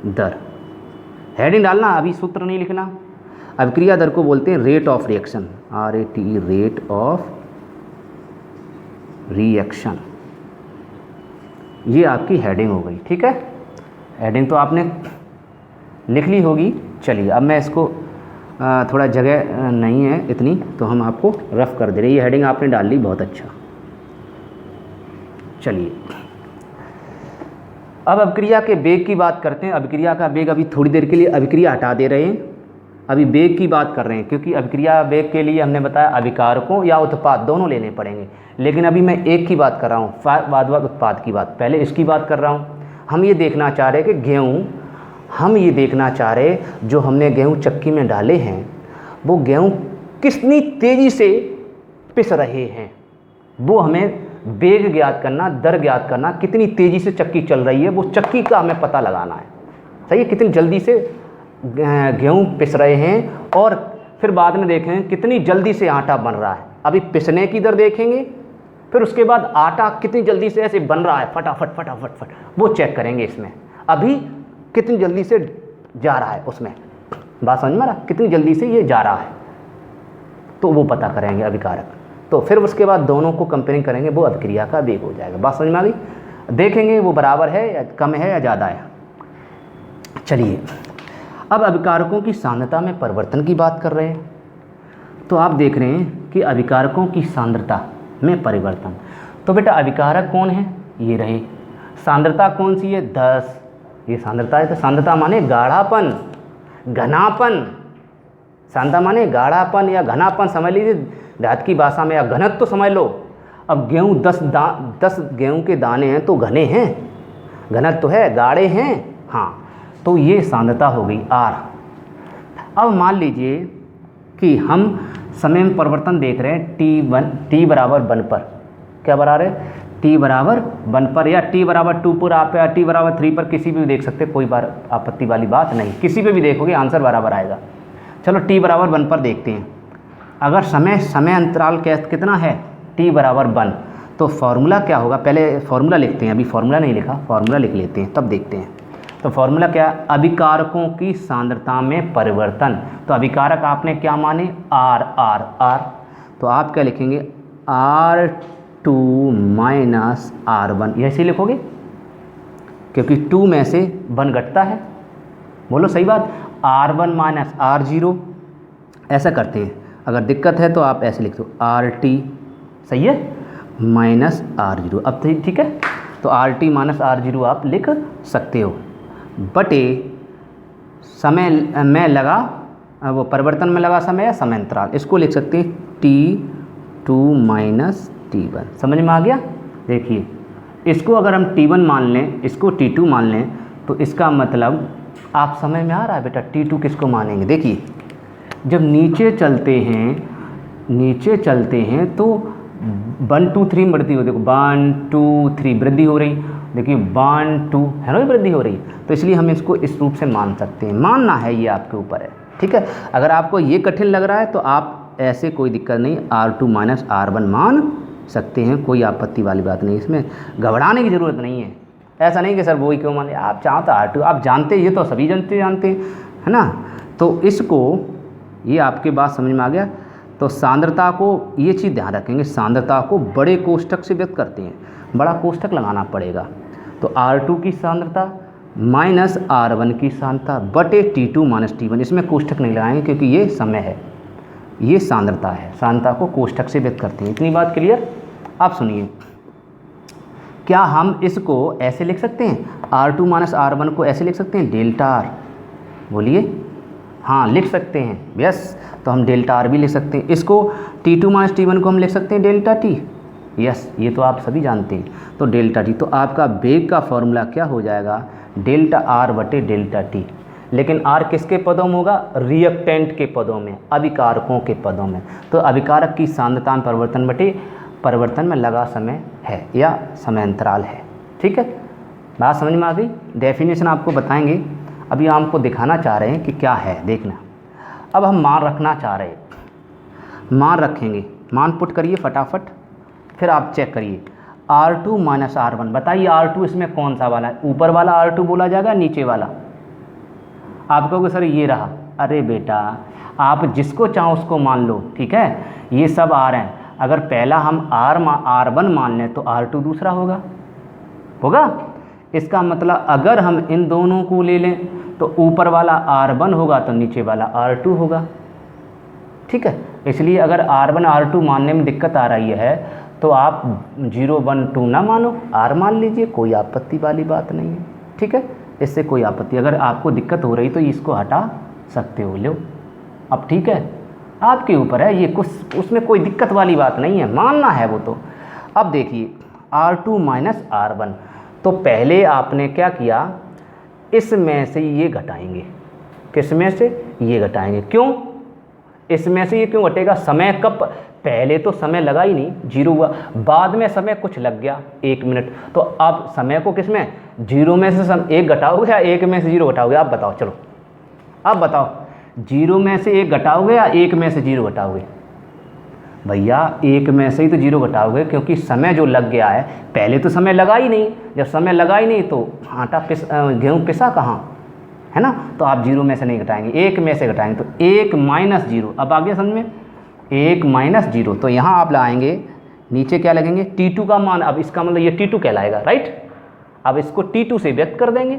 दर। हेडिंग डालना, अभी सूत्र नहीं लिखना। अभिक्रिया दर को बोलते हैं rate of reaction, RATE, rate of reaction, ये आपकी हेडिंग हो गई, ठीक है। हेडिंग तो आपने लिख ली होगी। चलिए अब मैं इसको थोड़ा जगह नहीं है इतनी, तो हम आपको रफ कर दे रहे हैं, ये हेडिंग आपने डाल ली, बहुत अच्छा। चलिए अब अभिक्रिया के वेग की बात करते हैं। अभिक्रिया का वेग, अभी थोड़ी देर के लिए अभिक्रिया हटा दे रहे हैं, अभी वेग की बात कर रहे हैं, क्योंकि अभिक्रिया वेग के लिए हमने बताया अभिकारकों या उत्पाद दोनों लेने पड़ेंगे, लेकिन अभी मैं एक की बात कर रहा हूँ, बाद उत्पाद की बात, पहले इसकी बात कर रहा हूँ। हम ये देखना चाह रहे कि जो हमने गेहूँ चक्की में डाले हैं वो गेहूँ कितनी तेज़ी से पिस रहे हैं, वो हमें वेग ज्ञात करना, दर ज्ञात करना, कितनी तेज़ी से चक्की चल रही है, वो चक्की का हमें पता लगाना है, सही है, कितनी जल्दी से गेहूँ पिस रहे हैं, और फिर बाद में देखें कितनी जल्दी से आटा बन रहा है। अभी पिसने की दर देखेंगे, फिर उसके बाद आटा कितनी जल्दी से ऐसे बन रहा है, फटाफट, वो चेक करेंगे इसमें। अभी कितनी जल्दी से जा रहा है, उसमें बात समझ में आ रहा, कितनी जल्दी से ये जा रहा है, तो वो पता करेंगे अभिकारक। तो फिर उसके बाद दोनों को कंपेयरिंग करेंगे, वो अभिक्रिया का वेग हो जाएगा। बात समझ में आ गई, देखेंगे वो बराबर है या कम है या ज़्यादा है। चलिए अब अभिकारकों की सांद्रता में परिवर्तन की बात कर रहे हैं, तो आप देख रहे हैं कि अभिकारकों की सांद्रता में परिवर्तन। तो बेटा अभिकारक कौन है, ये रहे। सांद्रता कौन सी है, 10, ये सांद्रता है। तो सांद्रता माने गाढ़ापन, घनापन। सांद्रता माने गाढ़ापन या घनापन समझ लीजिए धात की भाषा में, या घनत्व तो समझ लो। अब गेहूँ 10 गेहूँ के दाने हैं तो घने हैं, घनत्व तो है, गाढ़े हैं, हाँ। तो ये सांद्रता हो गई R। अब मान लीजिए कि हम समय में परिवर्तन देख रहे हैं t बराबर 1 पर, क्या बराबर है, t बराबर 1 पर, या t बराबर 2 पर आप, या t बराबर 3 पर, किसी भी देख सकते, कोई बार आपत्ति वाली बात नहीं, किसी पे भी देखोगे आंसर बराबर आएगा। चलो t बराबर 1 पर देखते हैं। अगर समय अंतराल कितना है, t बराबर 1, तो फॉर्मूला क्या होगा, पहले फॉर्मूला लिखते हैं, अभी फॉर्मूला नहीं लिखा, फॉर्मूला लिख लेते हैं तब देखते हैं। तो फॉर्मूला क्या है, अभिकारकों की सांद्रता में परिवर्तन। तो अभिकारक आपने क्या माने, R। तो आप क्या लिखेंगे, R2 माइनस R1, ऐसे लिखोगे क्योंकि 2 में से 1 घटता है, बोलो सही बात। R1 माइनस R0, ऐसा करते हैं। अगर दिक्कत है तो आप ऐसे लिख दो, RT, सही है, माइनस R0। अब ठीक है, तो RT माइनस R0 आप लिख सकते हो, बटे समय में लगा, वो परिवर्तन में लगा समय या समय अंतराल, इसको लिख सकते हैं T2 माइनस T1। समझ में आ गया। देखिए इसको अगर हम T1 मान लें, इसको T2 मान लें, तो इसका मतलब आप समय में आ रहा है बेटा, T2 किसको मानेंगे। देखिए जब नीचे चलते हैं तो 1 2 3 वृद्धि हो, देखो 1 2 3 वृद्धि हो रही, देखिए 1 2 है ना, वृद्धि हो रही। तो इसलिए हम इसको इस रूप से मान सकते हैं, मानना है ये आपके ऊपर है, ठीक है। अगर आपको ये कठिन लग रहा है तो आप ऐसे, कोई दिक्कत नहीं, R2 माइनस R1 मान सकते हैं, कोई आपत्ति वाली बात नहीं, इसमें घबराने की ज़रूरत नहीं है। ऐसा नहीं कि सर वही क्यों मान, आप चाहो तो R2, आप जानते, ये तो सभी जानते हैं ना। तो इसको, ये आपके बात समझ में आ गया। तो सांद्रता को, ये चीज़ ध्यान रखेंगे, सांद्रता को बड़े कोष्ठक से व्यक्त करते हैं, बड़ा कोष्ठक लगाना पड़ेगा। तो R2 की सांद्रता माइनस R1 की सांद्रता बटे T2 माइनस T1, इसमें कोष्ठक नहीं लगाएंगे क्योंकि ये समय है, ये सांद्रता है, सांद्रता को कोष्ठक से व्यक्त करते हैं। इतनी बात क्लियर। आप सुनिए, क्या हम इसको ऐसे लिख सकते हैं, R2 माइनस R1 को ऐसे लिख सकते हैं, डेल्टा R, बोलिए, हाँ लिख सकते हैं, यस। तो हम डेल्टा R भी लिख सकते हैं, इसको T2 माइनस T1 को हम लिख सकते हैं डेल्टा T, यस, ये तो आप सभी जानते हैं। तो डेल्टा T, तो आपका वेग का फॉर्मूला क्या हो जाएगा, डेल्टा R बटे डेल्टा T। लेकिन R किसके पदों में होगा, रिएक्टेंट के पदों में, अभिकारकों के पदों में। तो अभिकारक की सांद्रता में परिवर्तन बटे परिवर्तन में लगा समय है या समय अंतराल है, ठीक है। बात समझ में आ गई। डेफिनेशन आपको बताएंगे, अभी आपको दिखाना चाह रहे हैं कि क्या है, देखना। अब हम मान रखना चाह रहे हैं, मान रखेंगे, मान पुट करिए फटाफट, फिर आप चेक करिए। R2 माइनस R1, बताइए R2 इसमें कौन सा वाला है, ऊपर वाला R2 बोला जाएगा, नीचे वाला। आप कहोगे सर ये रहा, अरे बेटा आप जिसको चाहो उसको मान लो, ठीक है, ये सब आ रहे हैं। अगर पहला हम R1 मान लें तो R2 दूसरा होगा। इसका मतलब अगर हम इन दोनों को ले लें तो ऊपर वाला R1 होगा तो नीचे वाला R2 होगा, ठीक है। इसलिए अगर R1 R2 मानने में दिक्कत आ रही है तो आप 0 1 2 ना मानो, R मान लीजिए, कोई आपत्ति वाली बात नहीं है, ठीक है। इससे कोई आपत्ति, अगर आपको दिक्कत हो रही तो इसको हटा सकते हो, लो अब, ठीक है, आपके ऊपर है, ये कुछ उसमें कोई दिक्कत वाली बात नहीं है, मानना है वो तो। अब देखिए R2 माइनस R1, तो पहले आपने क्या किया, इसमें से ये घटाएंगे, किसमें से, ये घटाएंगे, क्यों, इसमें से ये क्यों घटेगा, समय कब, पहले तो समय लगा ही नहीं, 0 हुआ, बाद में समय कुछ लग गया 1 मिनट, तो अब समय को किसमें, 0 में से 1 घटाओगे या 1 में से 0 घटाओगे, आप बताओ, चलो आप बताओ, 0 में से 1 घटाओगे या 1 में से 0 घटाओगे। भैया 1 में से ही तो 0 घटाओगे, क्योंकि समय जो लग गया है, पहले तो समय लगा ही नहीं, जब समय लगा ही नहीं तो आटा गेहूँ पिसा कहाँ, है ना। तो आप 0 में से नहीं घटाएंगे, 1 में से घटाएंगे, तो 1 माइनस 0, अब आ गया समझ में, 1 माइनस 0। तो यहाँ आप लाएंगे, नीचे क्या लगेंगे, T2 का मान, अब इसका मतलब ये T2 कहलाएगा, राइट। अब इसको T2 से व्यक्त कर देंगे,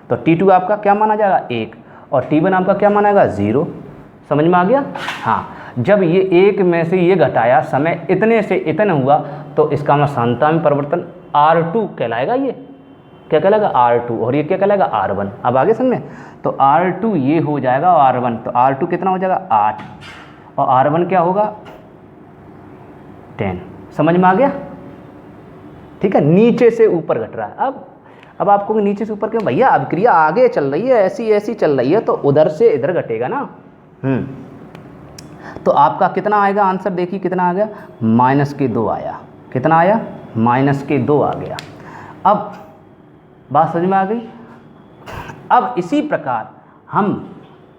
तो T2 आपका क्या माना जाएगा, 1, और T1 आपका क्या माना जाएगा, 0। समझ में आ गया, हाँ। जब ये एक में से ये घटाया, समय इतने से इतना हुआ, तो इसका मतलब सांद्रता में परिवर्तन R2 कहलाएगा। ये क्या कहलाएगा? R2। और ये क्या कहलाएगा? R1। अब आगे समझ में, तो R2 ये हो जाएगा R1, तो R2 कितना हो जाएगा? 8, और R1 क्या होगा? 10। समझ में आ गया? ठीक है, नीचे से ऊपर घट रहा है। अब आपको नीचे से ऊपर क्यों भैया? अभिक्रिया आगे चल रही है, ऐसी चल रही है, तो उधर से इधर घटेगा ना। तो आपका कितना आएगा आंसर? देखिए कितना आ गया, -2 आया। कितना आया? -2 आ गया। अब बात समझ में आ गई। अब इसी प्रकार हम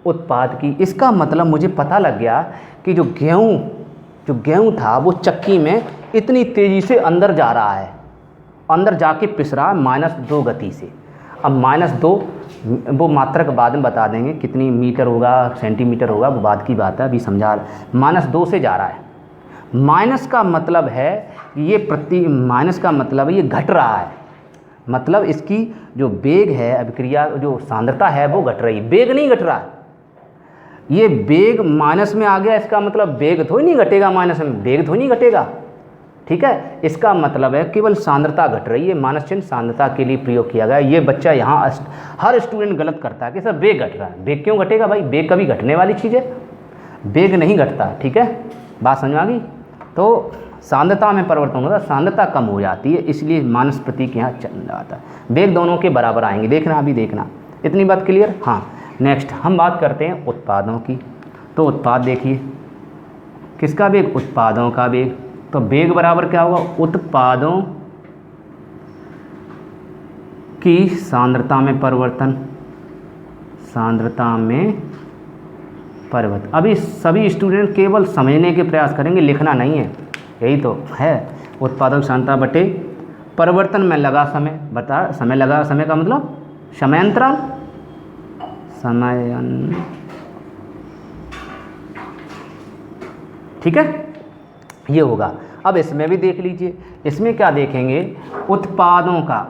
उत्पाद की, इसका मतलब मुझे पता लग गया कि जो गेहूँ था वो चक्की में इतनी तेज़ी से अंदर जा रहा है, अंदर जाके पिस रहा है -2 गति से। अब -2 वो मात्रक बाद में बता देंगे कितनी मीटर होगा, सेंटीमीटर होगा, वो बाद की बात है, अभी समझा। -2 से जा रहा है। माइनस का मतलब है ये माइनस का मतलब है ये घट रहा है, मतलब इसकी जो वेग है, अभिक्रिया जो सांद्रता है वो घट रही है, वेग नहीं घट रहा है। ये वेग माइनस में आ गया, इसका मतलब वेग थोड़ी नहीं घटेगा, माइनस में वेग थोड़ी नहीं घटेगा। ठीक है, इसका मतलब है केवल सांद्रता घट रही है, माइनस चिन्ह सांद्रता के लिए प्रयोग किया गया। ये बच्चा यहाँ हर स्टूडेंट गलत करता है कि सर वेग घट रहा है। वेग क्यों घटेगा भाई? वेग कभी घटने वाली चीज़ है, वेग नहीं घटता। ठीक है, बात समझ आ गई। तो सांद्रता में परिवर्तन होता है, सांद्रता कम हो जाती है, इसलिए माइनस प्रतीक यहाँ चल जाता है। वेग दोनों के बराबर आएंगे, देखना अभी देखना। इतनी बात क्लियर? हाँ, नेक्स्ट हम बात करते हैं उत्पादों की। तो उत्पाद देखिए, किसका वेग? उत्पादों का वेग। तो वेग बराबर क्या होगा? उत्पादों की सांद्रता में परिवर्तन, सांद्रता में परिवर्तन। अभी सभी स्टूडेंट केवल समझने के प्रयास करेंगे, लिखना नहीं है, यही तो है। उत्पादों की सांद्रता बटे परिवर्तन में लगा समय, बता समय लगा, समय का मतलब समयांतराल, ठीक है, ये होगा। अब इसमें भी देख लीजिए, इसमें क्या देखेंगे? उत्पादों का।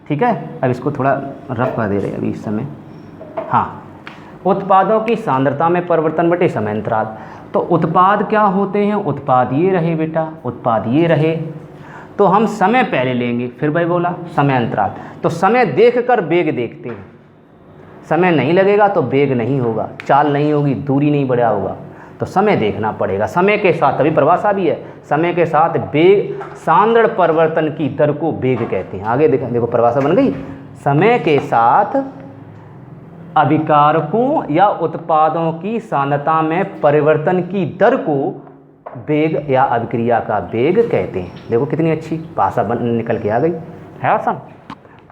ठीक है, अब इसको थोड़ा रफ कर दे रहे हैं अभी इस समय। हाँ, उत्पादों की सांद्रता में परिवर्तन बटे समयांतराल। तो उत्पाद क्या होते हैं? उत्पाद ये रहे बेटा, उत्पाद ये रहे। तो हम समय पहले लेंगे, फिर भाई बोला समयांतराल। तो समय देखकर वेग देखते हैं, समय नहीं लगेगा तो वेग नहीं होगा, चाल नहीं होगी, दूरी नहीं बढ़ा होगा, तो समय देखना पड़ेगा। समय के साथ, अभी परिभाषा भी है, समय के साथ वेग सांद्रण परिवर्तन की दर को वेग कहते हैं। आगे देखो परिभाषा बन गई, समय के साथ अभिकारकों या उत्पादों की सांद्रता में परिवर्तन की दर को वेग या अभिक्रिया का वेग कहते हैं। देखो कितनी अच्छी भाषा निकल के आ गई है आसान।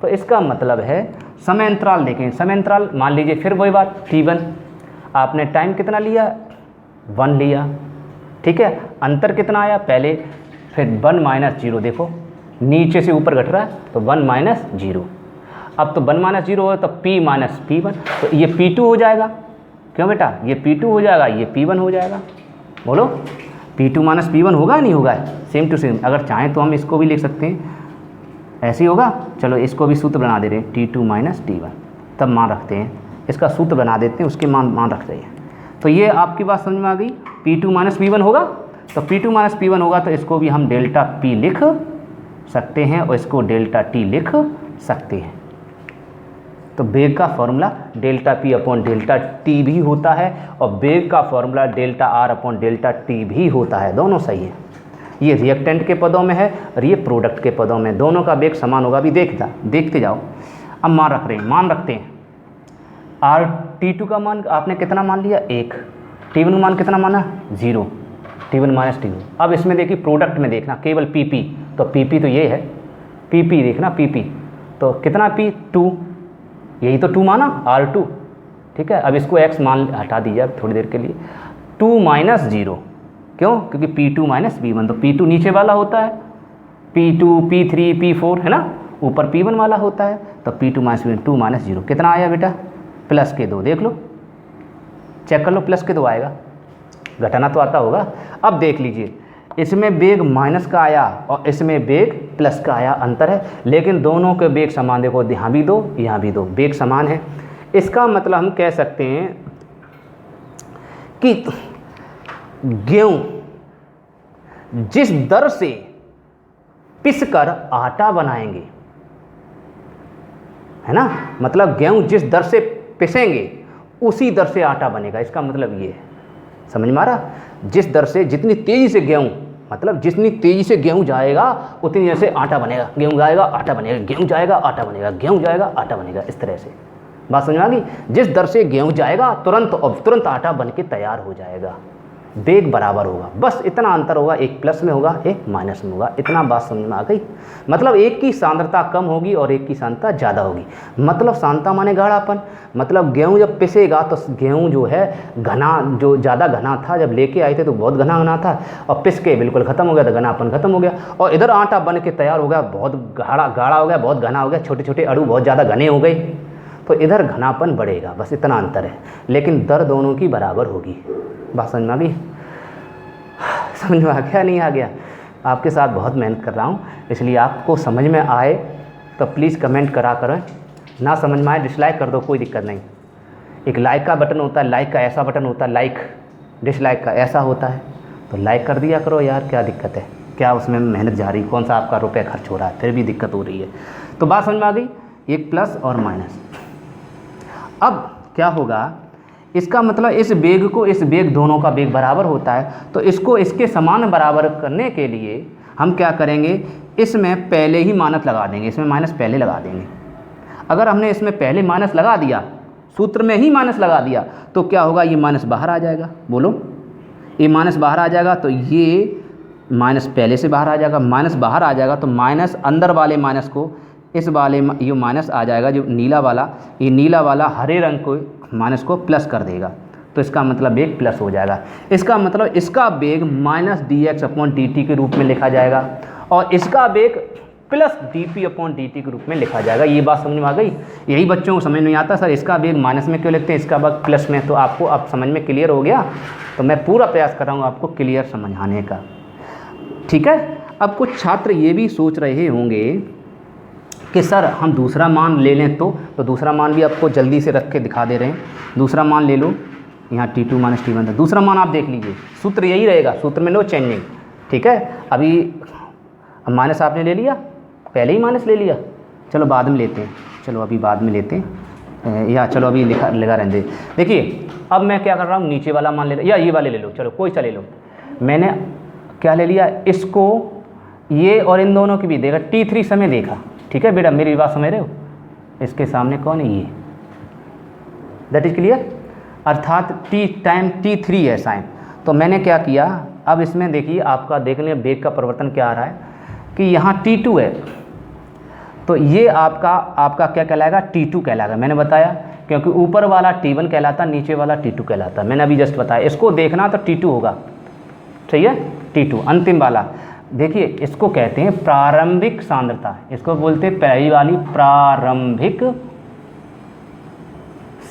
तो इसका मतलब है समय अंतराल देखें, समय अंतराल मान लीजिए फिर वही बात t1, आपने टाइम कितना लिया? 1 लिया। ठीक है, अंतर कितना आया? पहले फिर 1 - 0, देखो नीचे से ऊपर घट रहा है, तो 1 - 0। अब तो 1 - 0 हो तो p - p1, तो ये p2 हो जाएगा। क्यों बेटा? ये p2 हो जाएगा, ये p1 हो जाएगा। बोलो p2 - p1 होगा नहीं होगा? Same to same. अगर चाहें तो हम इसको भी लिख सकते हैं, ऐसे ही होगा। चलो इसको भी सूत्र बना दे रहे हैं, t2 - t1, तब मान रखते हैं, इसका सूत्र बना देते हैं, उसके मान रख रहे हैं। तो ये आपकी बात समझ में आ गई। p2 - p1 होगा, तो p2 - p1 होगा, तो इसको भी हम डेल्टा p लिख सकते हैं और इसको डेल्टा t लिख सकते हैं। तो वेग का formula delta p upon delta t भी होता है, और वेग का formula delta r upon delta t भी होता है, दोनों सही है। ये रिएक्टेंट के पदों में है और ये प्रोडक्ट के पदों में, दोनों का वेग समान होगा। अभी देखते जाओ। अब मान रख रहे हैं, मान रखते हैं t2 का मान आपने कितना मान लिया? 1। t1 का मान कितना माना? 0। t1 - t2। अब इसमें देखिए प्रोडक्ट में देखना केवल pp, तो pp तो ये है, pp देखना pp, तो कितना p? 2, यही तो 2 माना, r2। ठीक है, अब इसको x मान हटा दीजिए अब थोड़ी देर के लिए। 2 - 0, क्यों? क्योंकि p2 - p1, तो p2 नीचे वाला होता है, p2 p3 p4 है ना, ऊपर p1 वाला होता है, तो p2 - p1 2 - 0 कितना आया बेटा? प्लस के 2। देख लो, चेक कर लो, प्लस के 2 आएगा, घटाना तो आता होगा। अब देख लीजिए, इसमें वेग माइनस का आया और इसमें वेग प्लस का आया, अंतर है, लेकिन दोनों के वेग समान। देखो यहाँ भी 2, यहाँ भी 2, वेग समान है। इसका मतलब हम कह सकते हैं कि गेहूं जिस दर से पिसकर आटा बनाएंगे, है ना, मतलब गेहूं जिस दर से पिसेंगे उसी दर से आटा बनेगा। इसका मतलब ये है, समझ में आ रहा, जिस दर से, जितनी तेज़ी से गेहूं, मतलब जितनी तेज़ी से गेहूं जाएगा उतनी देर से आटा बनेगा। गेहूं जाएगा आटा बनेगा, गेहूं जाएगा आटा बनेगा, गेहूं जाएगा आटा बनेगा, इस तरह से। बात समझ में आ गई? जिस दर से गेहूं जाएगा तुरंत आटा बन के तैयार हो जाएगा। वेग बराबर होगा, बस इतना अंतर होगा, एक प्लस में होगा एक माइनस में होगा। इतना बात समझ में आ गई? मतलब एक की सांद्रता कम होगी और एक की सांद्रता ज़्यादा होगी। मतलब सांद्रता माने गाढ़ापन, मतलब गेहूं जब पिसेगा तो गेहूं जो है घना, जो ज़्यादा घना था, जब लेके आए थे तो बहुत घना था, और पिस के बिल्कुल ख़त्म हो गया तो घनापन ख़त्म हो गया। और इधर आटा बन के तैयार हो गया, बहुत गाढ़ा हो गया, बहुत घना हो गया, छोटे छोटे अणु बहुत ज़्यादा घने हो गए, तो इधर घनापन बढ़ेगा। बस इतना अंतर है, लेकिन दर दोनों की बराबर होगी। बात समझ में आ गई? समझ में आ गया नहीं आ गया? आपके साथ बहुत मेहनत कर रहा हूँ, इसलिए आपको समझ में आए तो प्लीज़ कमेंट करा करें, ना समझ में आए डिसलाइक कर दो, कोई दिक्कत नहीं। एक लाइक का बटन होता है, लाइक का ऐसा बटन होता है, लाइक, डिसलाइक का ऐसा होता है, तो लाइक कर दिया करो यार, क्या दिक्कत है? क्या उसमें मेहनत जा रही, कौन सा आपका रुपये खर्च हो रहा है, फिर भी दिक्कत हो रही है। तो बात समझ में आ गई, एक प्लस और माइनस। अब क्या होगा, इसका मतलब इस वेग को, इस वेग, दोनों का वेग बराबर होता है, तो इसको इसके समान बराबर करने के लिए हम क्या करेंगे, इसमें पहले ही माइनस लगा देंगे, इसमें माइनस पहले लगा देंगे। अगर हमने इसमें पहले माइनस लगा दिया, सूत्र में ही माइनस लगा दिया, तो क्या होगा, ये माइनस बाहर आ जाएगा। बोलो, ये माइनस बाहर आ जाएगा, तो ये माइनस पहले से बाहर आ जाएगा, माइनस बाहर आ जाएगा, तो माइनस अंदर वाले माइनस को इस वाले, ये माइनस आ जाएगा, जो नीला वाला, ये नीला वाला हरे रंग को माइनस को प्लस कर देगा, तो इसका मतलब वेग प्लस हो जाएगा। इसका मतलब इसका वेग माइनस dx/dt के रूप में लिखा जाएगा, और इसका वेग प्लस dp/dt के रूप में लिखा जाएगा। ये बात समझ में आ गई? यही बच्चों को समझ नहीं आता, सर इसका वेग माइनस में क्यों लिखते हैं, इसका वेग प्लस में। तो आपको अब समझ में क्लियर हो गया, तो मैं पूरा प्रयास कर रहा हूँ आपको क्लियर समझाने का, ठीक है। अब कुछ छात्र ये भी सोच रहे होंगे कि सर हम दूसरा मान ले लें, तो दूसरा मान भी आपको जल्दी से रख के दिखा दे रहे हैं। दूसरा मान ले लो, यहाँ T2 - T1 था, दूसरा मान आप देख लीजिए, सूत्र यही रहेगा, सूत्र में नो चेंजिंग, ठीक है। अभी माइनस आपने ले लिया, पहले ही माइनस ले लिया, चलो बाद में लेते हैं, चलो अभी बाद में लेते हैं, या चलो अभी लगा रहने दे। देखिए अब मैं क्या कर रहा हूँ, नीचे वाला मान ले, या ये वाले ले लो, चलो कोई सा ले लो। मैंने क्या ले लिया, इसको, ये और इन दोनों की भी देखा, T3 समय देखा, ठीक है बेटा, मेरी बात समझ रहे हो? इसके सामने कौन है, ये, दैट इज क्लियर, अर्थात टाइम T3 है साइन। तो मैंने क्या किया, अब इसमें देखिए आपका देख लें वेग का परिवर्तन क्या आ रहा है, कि यहाँ T2 है, तो ये आपका क्या कहलाएगा, T2 कहलाएगा। मैंने बताया, क्योंकि ऊपर वाला T1 कहलाता, नीचे वाला T2 कहलाता, मैंने अभी जस्ट बताया। इसको देखना तो T2 होगा, सही है, T2 अंतिम वाला। देखिए इसको कहते हैं प्रारंभिक सांद्रता, इसको बोलते हैं पहली वाली प्रारंभिक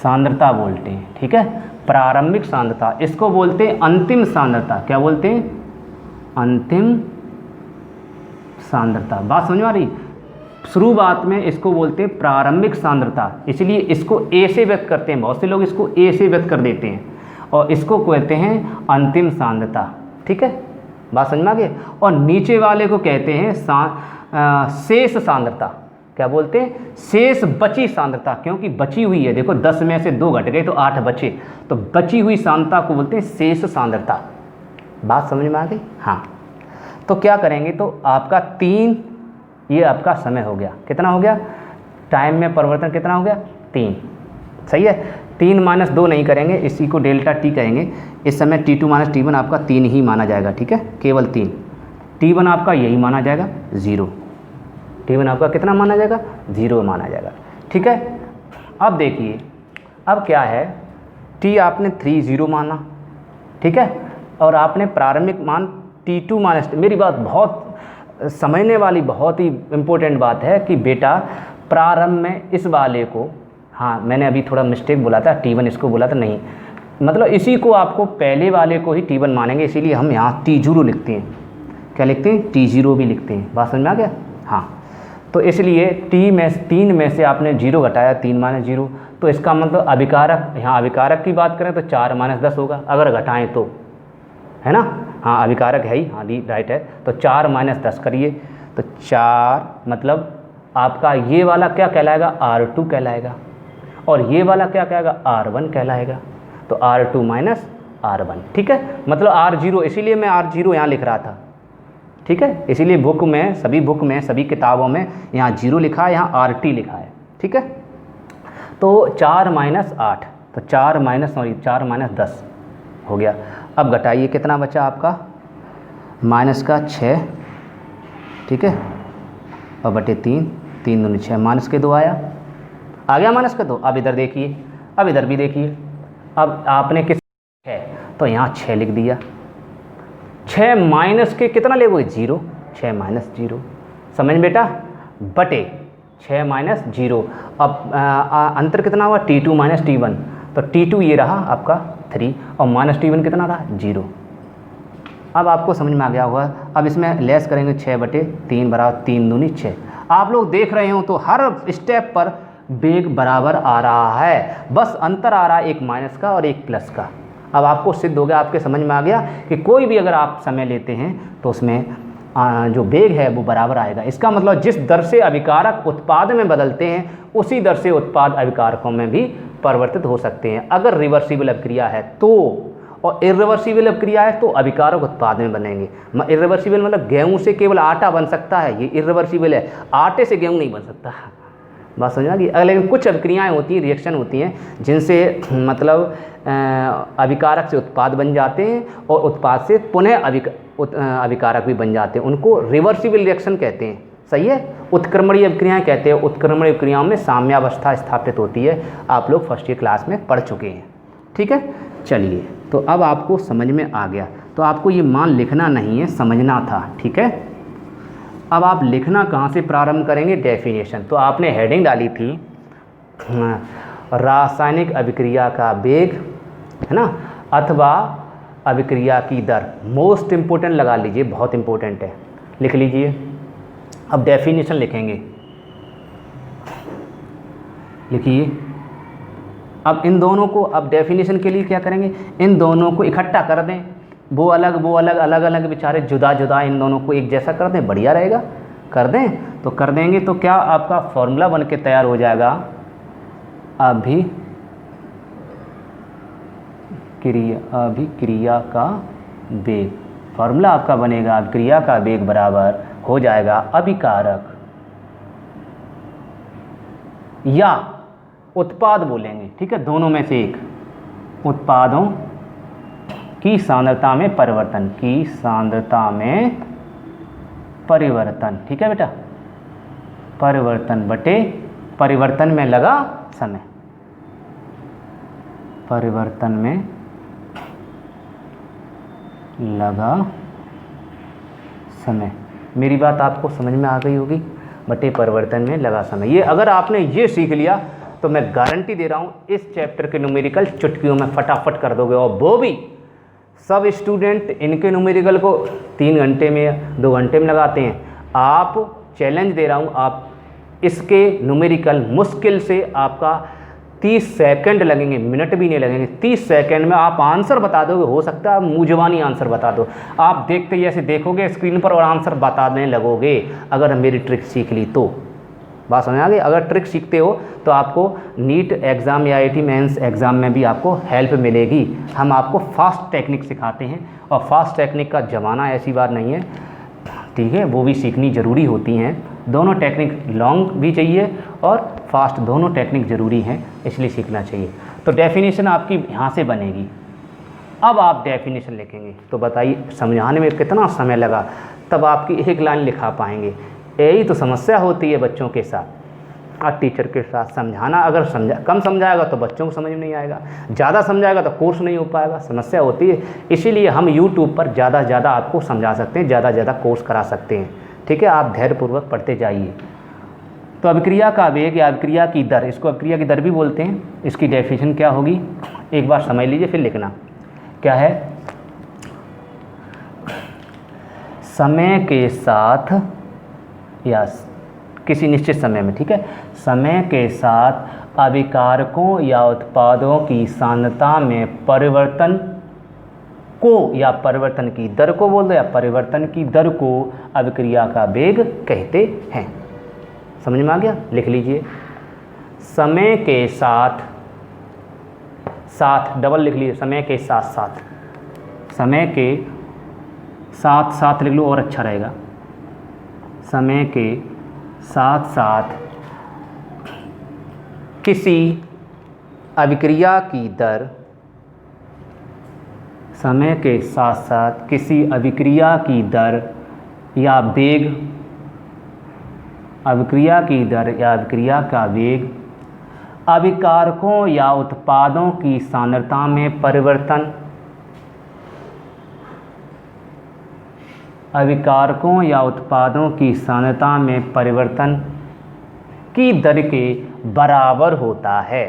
सांद्रता बोलते हैं, ठीक है, प्रारंभिक सांद्रता। इसको बोलते हैं अंतिम सांद्रता, क्या बोलते हैं, अंतिम सांद्रता। बात समझ में आ रही? शुरुआत में इसको बोलते हैं प्रारंभिक सांद्रता, इसलिए इसको ए से व्यक्त करते हैं, बहुत से लोग इसको ए से व्यक्त कर देते हैं, और इसको कहते हैं अंतिम सांद्रता, ठीक है, बात समझ में आ गई। और नीचे वाले को कहते हैं शेष सांद्रता, क्या बोलते हैं, शेष बची सांद्रता, क्योंकि बची हुई है, देखो 10 में से 2 घट गए तो 8 बचे, तो बची हुई सांद्रता को बोलते हैं शेष सांद्रता। बात समझ में आ गई? हाँ, तो क्या करेंगे, तो आपका 3, ये आपका समय हो गया, कितना हो गया, टाइम में परिवर्तन कितना हो गया, 3, सही है। 3 - 2 नहीं करेंगे, इसी को डेल्टा T कहेंगे। इस समय T2 - T1 आपका 3 ही माना जाएगा, ठीक है, केवल 3। T1 आपका यही माना जाएगा 0, T1 आपका कितना माना जाएगा, 0 माना जाएगा, ठीक है। अब देखिए, अब क्या है, T आपने 3 0 माना, ठीक है, और आपने प्रारंभिक मान T2 - मेरी बात बहुत समझने वाली, बहुत ही इम्पोर्टेंट बात है कि बेटा प्रारंभ में इस वाले को, हाँ मैंने अभी थोड़ा मिस्टेक बोला था, T1 इसको बोला था, नहीं, मतलब इसी को आपको पहले वाले को ही T1 मानेंगे, इसीलिए हम यहाँ T0 लिखते हैं, क्या लिखते हैं, T0 भी लिखते हैं। बात समझ में आ गया? हाँ, तो इसलिए 3 में से आपने 0 घटाया, 3 - 0, तो इसका मतलब अभिकारक, यहाँ अभिकारक की बात करें तो 4 - 10 होगा, अगर घटाएं तो, है ना, हाँ अभिकारक है ही, हाँ राइट है। तो 4 - 10 करिए, तो 4 मतलब आपका ये वाला क्या कहलाएगा, R2 कहलाएगा, और ये वाला क्या कहलाएगा, R1 कहलाएगा। तो R2 - R1, ठीक है, मतलब R0, इसीलिए मैं R0 यहाँ लिख रहा था, ठीक है, इसीलिए बुक में, सभी किताबों में यहाँ 0 लिखा है, यहाँ RT लिखा है, ठीक है। तो 4 - 8, तो 4 - 10 हो गया। अब घटाइए, कितना बचा आपका, माइनस का 6, ठीक है, और बटे 3, 3 दूनी 6, माइनस के 2 आया, आ गया माइनस का 2। अब इधर देखिए, अब इधर भी देखिए, अब आपने किस 6, तो यहाँ 6 लिख दिया, 6 माइनस के कितना ले वो 0, 6 - 0, समझ बेटा, बटे 6 - 0। अब अंतर कितना हुआ, T2 - T1, तो T2 ये रहा आपका 3, और माइनस T1 कितना रहा 0। अब आपको समझ में आ गया होगा। अब इसमें लेस करेंगे, 6 बटे 3 बराबर 3 दूनी 6। आप लोग देख रहे हो तो हर स्टेप पर वेग बराबर आ रहा है, बस अंतर आ रहा है एक माइनस का और एक प्लस का। अब आपको सिद्ध हो गया, आपके समझ में आ गया कि कोई भी अगर आप समय लेते हैं तो उसमें जो वेग है वो बराबर आएगा। इसका मतलब जिस दर से अभिकारक उत्पाद में बदलते हैं उसी दर से उत्पाद अभिकारकों में भी परिवर्तित हो सकते हैं, अगर रिवर्सिबल अभिक्रिया है तो। और इर्रिवर्सिबल अभिक्रिया है तो अभिकारक उत्पाद में बनेंगे। इर्रिवर्सिबल मतलब गेहूं से केवल आटा बन सकता है, ये इर्रिवर्सिबल है, आटे से गेहूं नहीं बन सकता, बात समझ आ गई। लेकिन कुछ अभिक्रियाएँ होती हैं, रिएक्शन होती हैं जिनसे मतलब अभिकारक से उत्पाद बन जाते हैं और उत्पाद से पुनः अभिकारक भी बन जाते हैं, उनको रिवर्सिबल रिएक्शन कहते हैं, सही है। उत्क्रमणीय अभिक्रियाएँ कहते हैं, उत्क्रमणीय अभिक्रियाओं में साम्यावस्था स्थापित होती है, आप लोग फर्स्ट ईयर क्लास में पढ़ चुके हैं, ठीक है। चलिए, तो अब आपको समझ में आ गया, तो आपको ये मान लिखना नहीं है, समझना था, ठीक है। अब आप लिखना कहाँ से प्रारंभ करेंगे, डेफिनेशन। तो आपने हेडिंग डाली थी रासायनिक अभिक्रिया का वेग, है ना, अथवा अभिक्रिया की दर। मोस्ट इम्पोर्टेंट लगा लीजिए, बहुत इम्पोर्टेंट है, लिख लीजिए। अब डेफिनेशन लिखेंगे, लिखिए। अब इन दोनों को, अब डेफिनेशन के लिए क्या करेंगे, इन दोनों को इकट्ठा कर दें, वो अलग अलग अलग बेचारे जुदा जुदा, इन दोनों को एक जैसा कर दें, बढ़िया रहेगा। कर दें तो कर देंगे तो क्या आपका फॉर्मूला बन के तैयार हो जाएगा, अभिक्रिया का वेग। फॉर्मूला आपका बनेगा, अभिक्रिया का वेग बराबर हो जाएगा अभिकारक या उत्पाद बोलेंगे, ठीक है, दोनों में से एक, उत्पादों की सांद्रता में परिवर्तन, की सांद्रता में परिवर्तन, ठीक है बेटा, परिवर्तन बटे परिवर्तन में लगा समय, परिवर्तन में लगा समय। मेरी बात आपको समझ में आ गई होगी, बटे परिवर्तन में लगा समय। ये अगर आपने ये सीख लिया तो मैं गारंटी दे रहा हूँ इस चैप्टर के न्यूमेरिकल चुटकियों में फटाफट कर दोगे, और वो भी सब स्टूडेंट इनके न्यूमेरिकल को 3 घंटे में या 2 घंटे में लगाते हैं। आप चैलेंज दे रहा हूँ, आप इसके न्यूमेरिकल मुश्किल से आपका 30 सेकंड लगेंगे, मिनट भी नहीं लगेंगे, 30 सेकंड में आप आंसर बता दोगे। हो सकता है मुँह जुबानी आंसर बता दो, आप देखते ही ऐसे देखोगे स्क्रीन पर और आंसर बताने लगोगे, अगर मेरी ट्रिक सीख ली तो। बात समझ आ गई। अगर ट्रिक सीखते हो तो आपको नीट एग्ज़ाम या IIT मेंस एग्ज़ाम में भी आपको हेल्प मिलेगी। हम आपको फास्ट टेक्निक सिखाते हैं, और फास्ट टेक्निक का ज़माना ऐसी बात नहीं है, ठीक है, वो भी सीखनी ज़रूरी होती हैं। दोनों टेक्निक, लॉन्ग भी चाहिए और फास्ट, दोनों टेक्निक ज़रूरी हैं, इसलिए सीखना चाहिए। तो डेफिनेशन आपकी यहाँ से बनेगी। अब आप डेफिनेशन लिखेंगे तो बताइए समझाने में कितना समय लगा, तब आपकी एक लाइन लिखा पाएंगे। यही तो समस्या होती है बच्चों के साथ और टीचर के साथ। समझाना अगर कम समझाएगा तो बच्चों को समझ में नहीं आएगा, ज़्यादा समझाएगा तो कोर्स नहीं हो पाएगा, समस्या होती है। इसीलिए हम YouTube पर ज़्यादा से ज़्यादा आपको समझा सकते हैं, ज़्यादा से ज़्यादा कोर्स करा सकते हैं, ठीक है। आप धैर्यपूर्वक पढ़ते जाइए। तो अभिक्रिया का वेग या अभिक्रिया की दर, इसको अभिक्रिया की दर भी बोलते हैं। इसकी डेफिनेशन क्या होगी, एक बार समझ लीजिए फिर लिखना। क्या है, समय के साथ या किसी निश्चित समय में, ठीक है, समय के साथ अभिकारकों या उत्पादों की सांद्रता में परिवर्तन को या परिवर्तन की दर को बोल दो, या परिवर्तन की दर को अभिक्रिया का वेग कहते हैं। समझ में आ गया? लिख लीजिए, समय के साथ साथ, डबल लिख लीजिए, समय के साथ साथ, समय के साथ साथ लिख लो और अच्छा रहेगा, समय के साथ साथ किसी अभिक्रिया की दर, समय के साथ साथ किसी अभिक्रिया की दर या वेग, अभिक्रिया की दर या अभिक्रिया का वेग अभिकारकों या उत्पादों की सांद्रता में परिवर्तन, अभिकारकों या उत्पादों की सांद्रता में परिवर्तन की दर के बराबर होता है,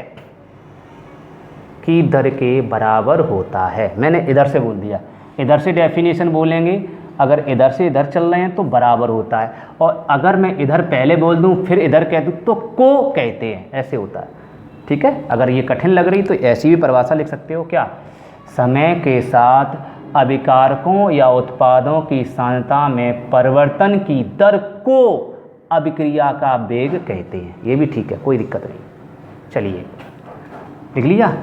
की दर के बराबर होता है। मैंने इधर से बोल दिया, इधर से डेफिनेशन बोलेंगे, अगर इधर से इधर चल रहे हैं तो बराबर होता है, और अगर मैं इधर पहले बोल दूं फिर इधर कह दूं तो को कहते हैं, ऐसे होता है। ठीक है, अगर ये कठिन लग रही तो ऐसी भी परिभाषा लिख सकते हो, क्या, समय के साथ अभिकारकों या उत्पादों की सांद्रता में परिवर्तन की दर को अभिक्रिया का वेग कहते हैं। ये भी ठीक है, कोई दिक्कत नहीं। चलिए लिख लिया,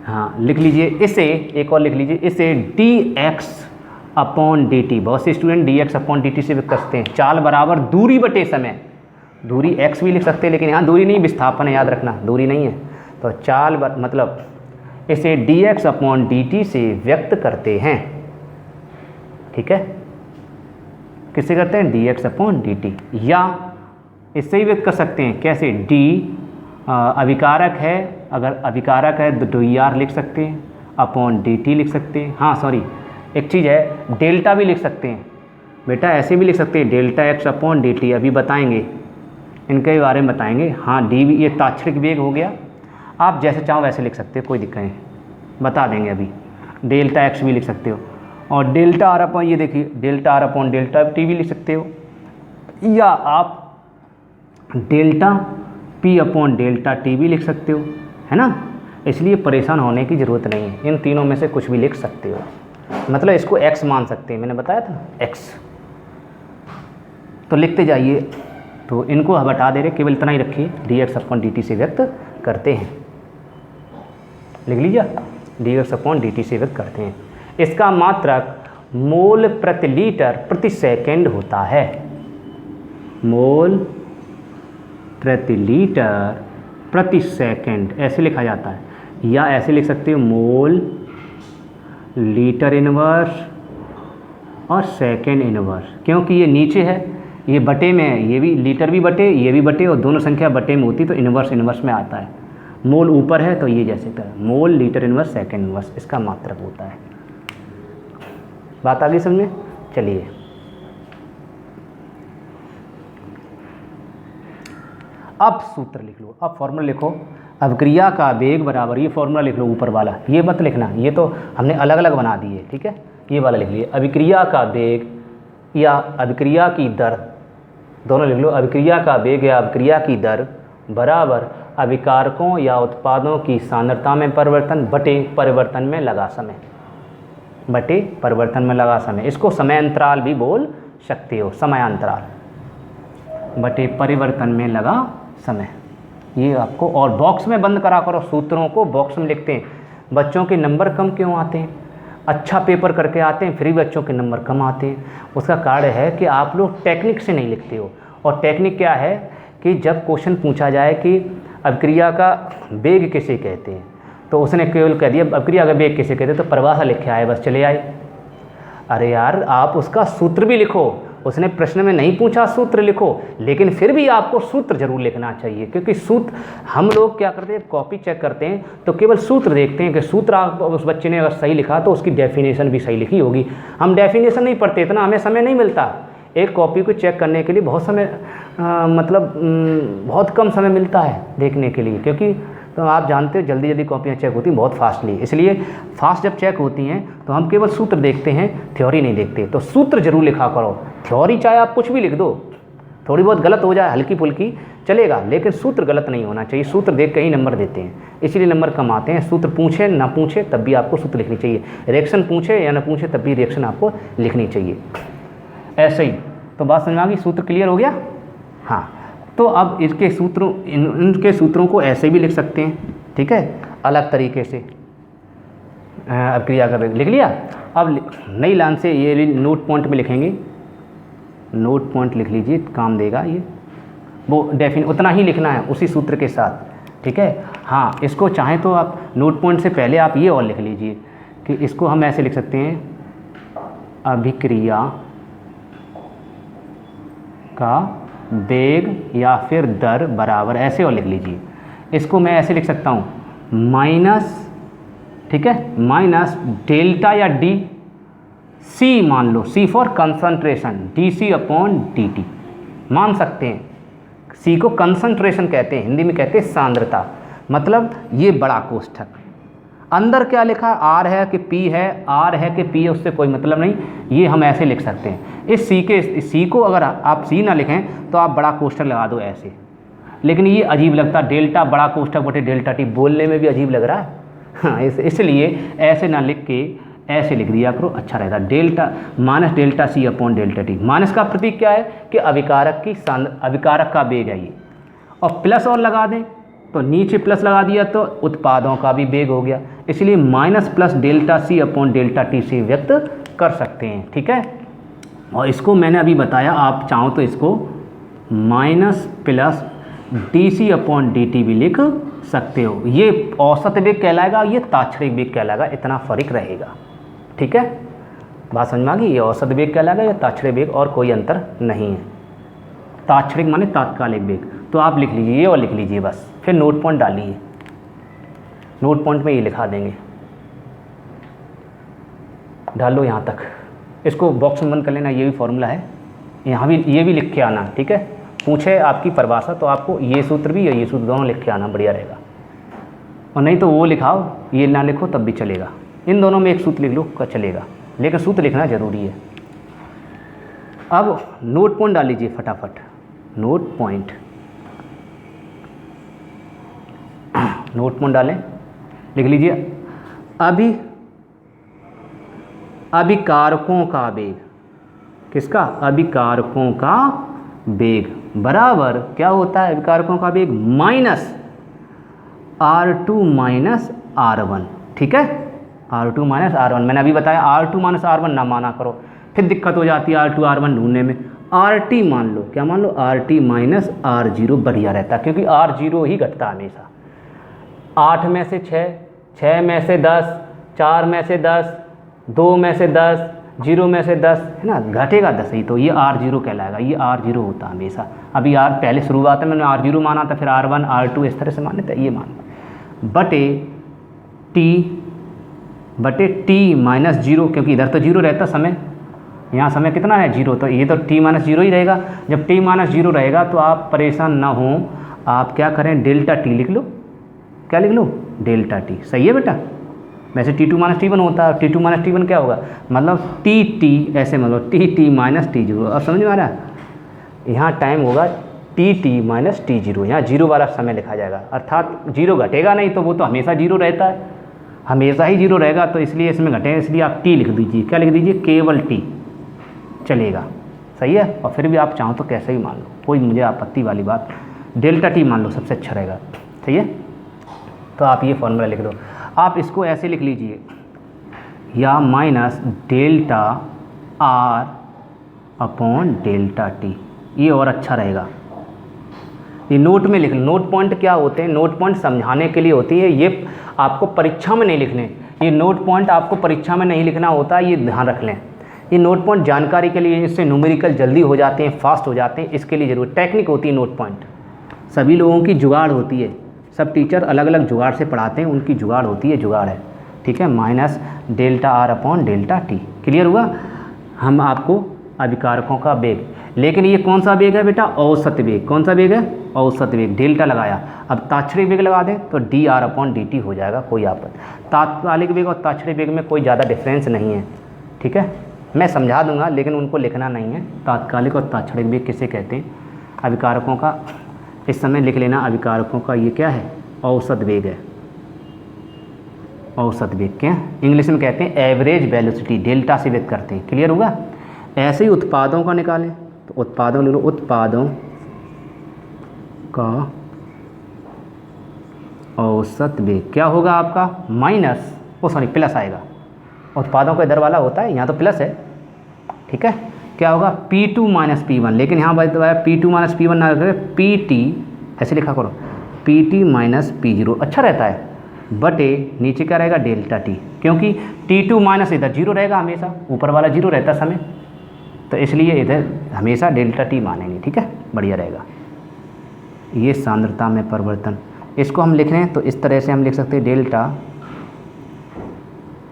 हाँ लिख लीजिए। इसे एक और लिख लीजिए, इसे dx अपॉन dt, बहुत से स्टूडेंट dx अपॉन dt से करते हैं। चाल बराबर दूरी बटे समय, दूरी x भी लिख सकते हैं, लेकिन यहाँ दूरी नहीं, विस्थापन है, याद रखना, दूरी नहीं है। तो चाल मतलब इसे dx अपॉन dt से व्यक्त करते हैं। ठीक है, किससे करते हैं? dx अपॉन dt, या इससे ही व्यक्त कर सकते हैं। कैसे? d अभिकारक है, अगर अभिकारक है तो dr लिख सकते हैं, अपॉन dt लिख सकते हैं। हाँ सॉरी, एक चीज़ है, डेल्टा भी लिख सकते हैं बेटा, ऐसे भी लिख सकते हैं, डेल्टा x अपॉन dt, अभी बताएंगे, इनके बारे में बताएंगे। हाँ डी भी, ये ताक्षणिक वेग हो गया, आप जैसे चाहो वैसे लिख सकते हो, कोई दिक्कत नहीं, बता देंगे अभी। डेल्टा x भी लिख सकते हो, और डेल्टा आर अपॉन, ये देखिए delta R upon delta T भी लिख सकते हो, या आप delta P upon delta T भी लिख सकते हो, है ना। इसलिए परेशान होने की ज़रूरत नहीं है, इन तीनों में से कुछ भी लिख सकते हो। मतलब इसको x मान सकते हैं, मैंने बताया था ना x, तो लिखते जाइए। तो इनको हम हटा दे रहे, केवल इतना ही रखिए, dx अपॉन dt से व्यक्त करते हैं। लिख लीजिए, dx अपॉन dt से व्यक्त करते हैं। इसका मात्रक मोल प्रति लीटर प्रति सेकंड होता है, मोल प्रति लीटर प्रति सेकंड ऐसे लिखा जाता है, या ऐसे लिख सकते हो मोल लीटर इनवर्स और सेकंड इनवर्स, क्योंकि ये नीचे है, ये बटे में है, ये भी लीटर भी बटे, ये भी बटे, और दोनों संख्या बटे में होती तो इनवर्स इनवर्स में आता है। मोल ऊपर है तो ये जैसे तरह mole litre inverse second inverse इसका मात्रक होता है। बात आ गई समझ में? चलिए अब सूत्र लिख लो, अब फॉर्मूला लिखो, अभिक्रिया का वेग बराबर, ये फॉर्मूला लिख लो ऊपर वाला, ये मत लिखना, ये तो हमने अलग अलग बना दिए। ठीक है, ये वाला लिख लिए, अभिक्रिया का वेग या अभिक्रिया की दर, दोनों लिख लो, अभिक्रिया का वेग या अभिक्रिया की दर बराबर अभिकारकों या उत्पादों की सांद्रता में परिवर्तन बटे परिवर्तन में लगा समय, बटे परिवर्तन में लगा समय। इसको समय अंतराल भी बोल सकते हो, समयांतराल बटे परिवर्तन में लगा समय। ये आपको, और बॉक्स में बंद करा करो, सूत्रों को बॉक्स में लिखते हैं। बच्चों के नंबर कम क्यों आते हैं? अच्छा पेपर करके आते हैं, फिर भी बच्चों के नंबर कम आते हैं। उसका कारण है कि आप लोग टेक्निक से नहीं लिखते हो। और टेक्निक क्या है कि जब क्वेश्चन पूछा जाए कि अभिक्रिया का वेग किसे कहते हैं, तो उसने केवल कह दिया अभिक्रिया का वेग किसे कहते हैं, तो परिभाषा लिखे आए, बस चले आए। अरे यार, आप उसका सूत्र भी लिखो, उसने प्रश्न में नहीं पूछा सूत्र लिखो, लेकिन फिर भी आपको सूत्र जरूर लिखना चाहिए, क्योंकि सूत्र हम लोग क्या करते हैं, कॉपी चेक करते हैं तो केवल सूत्र देखते हैं कि सूत्र आप उस बच्चे ने अगर सही लिखा तो उसकी डेफिनेशन भी सही लिखी होगी। हम डेफिनेशन नहीं पढ़ते, इतना हमें समय नहीं मिलता। एक कॉपी को चेक करने के लिए बहुत समय बहुत कम समय मिलता है देखने के लिए, क्योंकि तो आप जानते हो जल्दी जल्दी कॉपियाँ चेक होती हैं बहुत फास्टली। इसलिए फास्ट जब चेक होती हैं तो हम केवल सूत्र देखते हैं, थ्योरी नहीं देखते। तो सूत्र जरूर लिखा करो, थ्योरी चाहे आप कुछ भी लिख दो, थोड़ी बहुत गलत हो जाए हल्की फुल्की चलेगा, लेकिन सूत्र गलत नहीं होना चाहिए। सूत्र देख के ही नंबर देते हैं, इसीलिए नंबर कम आते हैं। सूत्र पूछे ना पूछे तब भी आपको सूत्र लिखनी चाहिए, रिएक्शन पूछे या ना पूछे तब भी रिएक्शन आपको लिखनी चाहिए। ऐसे ही तो बात समझ में आ गई, सूत्र क्लियर हो गया। हाँ, तो अब इसके सूत्रों इनके सूत्रों को ऐसे भी लिख सकते हैं, ठीक है, अलग तरीके से। अब क्रिया कर लिख लिया। अब नई लाइन से ये नोट पॉइंट में लिखेंगे, नोट पॉइंट लिख लीजिए, काम देगा ये। वो उतना ही लिखना है उसी सूत्र के साथ, ठीक है। हाँ, इसको चाहें तो आप नोट पॉइंट से पहले आप ये और लिख लीजिए कि इसको हम ऐसे लिख सकते हैं, अभिक्रिया का वेग या फिर दर बराबर, ऐसे और लिख लीजिए। इसको मैं ऐसे लिख सकता हूँ माइनस, ठीक है, माइनस डेल्टा या डी सी, मान लो C for concentration, D C upon D T मान सकते हैं। सी को कंसंट्रेशन कहते हैं, हिंदी में कहते हैं सांद्रता, मतलब ये बड़ा कोष्ठक। अंदर क्या लिखा, आर है कि पी है, आर है कि पी है, उससे कोई मतलब नहीं, ये हम ऐसे लिख सकते हैं। इस सी को अगर आप सी ना लिखें तो आप बड़ा कोष्ठक लगा दो ऐसे, लेकिन ये अजीब लगता, डेल्टा बड़ा कोष्ठक बटे डेल्टा टी, बोलने में भी अजीब लग रहा है। हाँ, इसलिए ऐसे ना लिख के ऐसे लिख दिया करो, अच्छा रहता। Delta minus delta C upon delta T. Minus का प्रतीक क्या है कि अभिकारक का वेग है ये, और प्लस और लगा दें तो नीचे प्लस लगा दिया तो उत्पादों का भी वेग हो गया, इसलिए minus plus delta C upon delta T से व्यक्त कर सकते हैं, ठीक है। और इसको मैंने अभी बताया, आप चाहो तो इसको minus plus D C upon D T भी लिख सकते हो। ये औसत वेग कहलाएगा, ये ताक्षणिक वेग कहलाएगा, इतना फर्क रहेगा, ठीक है। बात समझ में आ गई, ये औसत वेग कहलाएगा, ये ताक्षणिक वेग, और कोई अंतर नहीं है। ताक्षणिक माने तात्कालिक वेग, तो आप लिख लीजिए ये और लिख लीजिए बस, फिर नोट पॉइंट डालिए, नोट पॉइंट में ये लिखा देंगे, डाल लो यहाँ तक। इसको बॉक्स में बंद कर लेना, ये भी फॉर्मूला है, यहाँ भी ये भी लिख के आना, ठीक है। पूछे आपकी परिभाषा तो आपको ये सूत्र भी और ये सूत्र दोनों लिख के आना, बढ़िया रहेगा। और नहीं तो वो लिखाओ, ये ना लिखो तब भी चलेगा, इन दोनों में एक सूत्र लिख लो का चलेगा, लेकिन सूत्र लिखना ज़रूरी है। अब नोट पॉइंट डाल लीजिए फटाफट, नोट पॉइंट, नोट पॉइंट डालें, लिख लीजिए अभिकारकों का वेग, किसका, अभिकारकों का वेग बराबर क्या होता है, अभिकारकों का वेग माइनस R2 माइनस R1, ठीक है, R2 माइनस R1। मैंने अभी बताया R2 माइनस R1 ना माना करो, फिर दिक्कत हो जाती है R2 R1 ढूंढने में। RT मान लो, क्या मान लो, RT माइनस R0 बढ़िया रहता है, क्योंकि R0 ही घटता हमेशा। 8 में से 6, 6 में से 10, 4 में से 10, 2 में से 10, 0 में से 10, है ना, घटेगा 10 ही, तो ये R0 कहलाएगा, ये R0 होता हमेशा। अभी पहले शुरुआत में मैंने R0 माना था, फिर R1 R2 इस तरह से माने थे, ये मान बटे टी माइनस 0, क्योंकि इधर तो 0 रहता समय, यहाँ समय कितना है 0, तो ये तो टी माइनस 0 ही रहेगा। जब टी माइनस 0 रहेगा तो आप परेशान ना हो, आप क्या करें, डेल्टा टी लिख लो, क्या लिख लो, डेल्टा टी, सही है बेटा। वैसे T2 माइनस T1 होता है, T2 माइनस T1 क्या होगा, मतलब TT, ऐसे मतलब TT माइनस T0। अब समझ में आ रहा है, यहाँ टाइम होगा TT माइनस T0, यहाँ 0 वाला समय लिखा जाएगा, अर्थात 0 घटेगा नहीं, तो वो तो हमेशा 0 रहता है, हमेशा ही 0 रहेगा, तो इसलिए इसमें घटेगा, इसलिए आप T लिख दीजिए, क्या लिख दीजिए, केवल T चलेगा, सही है। और फिर भी आप चाहो तो कैसे भी मान लो, कोई मुझे आपत्ति वाली बात, डेल्टा टी मान लो, सबसे अच्छा रहेगा, सही है। तो आप ये फॉर्मूला लिख दो, आप इसको ऐसे लिख लीजिए, या minus delta R upon delta T, ये और अच्छा रहेगा। ये नोट में लिख, नोट पॉइंट क्या होते हैं, नोट पॉइंट समझाने के लिए होती है, ये आपको परीक्षा में नहीं लिखने, ये नोट पॉइंट आपको परीक्षा में नहीं लिखना होता, ये ध्यान रख लें। ये नोट पॉइंट जानकारी के लिए, इससे न्यूमेरिकल जल्दी हो जाते हैं, फास्ट हो जाते हैं, इसके लिए जरूर टेक्निक होती है। नोट पॉइंट सभी लोगों की जुगाड़ होती है, सब टीचर अलग अलग जुगाड़ से पढ़ाते हैं, उनकी जुगाड़ होती है, जुगाड़ है, ठीक है। Minus delta R upon delta T, clear हुआ। हम आपको अभिकारकों का वेग, लेकिन ये कौन सा वेग है बेटा, औसत वेग, कौन सा वेग है, औसत वेग, डेल्टा लगाया। अब ताक्षणिक वेग लगा दें तो D R upon D T हो जाएगा, कोई आपत्ति। तात्कालिक वेग और ताक्षणिक वेग में कोई ज़्यादा डिफरेंस नहीं है, ठीक है, मैं समझा दूंगा, लेकिन उनको लिखना नहीं है। तात्कालिक और ताक्षणिक वेग किसे कहते हैं, अभिकारकों का इस समय लिख लेना, अभिकारकों का ये क्या है, औसत वेग है। औसत वेग क्या इंग्लिश में कहते हैं एवरेज वेलोसिटी, डेल्टा से व्यक्त करते हैं। क्लियर होगा। ऐसे ही उत्पादों का निकालें तो उत्पादों ले लो, उत्पादों का औसत वेग क्या होगा आपका, माइनस प्लस आएगा। उत्पादों का इधर वाला होता है, यहाँ तो प्लस है, ठीक है। क्या होगा P2 माइनस P1, लेकिन यहाँ बताया P2 माइनस P1 ना करें, PT ऐसे लिखा करो, PT माइनस P0 अच्छा रहता है, बटे नीचे क्या रहेगा डेल्टा T, क्योंकि T2 माइनस इधर जीरो रहेगा हमेशा, ऊपर वाला जीरो रहता समय, तो इसलिए इधर हमेशा डेल्टा T मानेंगे, ठीक है, बढ़िया रहेगा। ये सांद्रता में परिवर्तन, इसको हम लिख रहे हैं तो इस तरह से हम लिख सकते हैं delta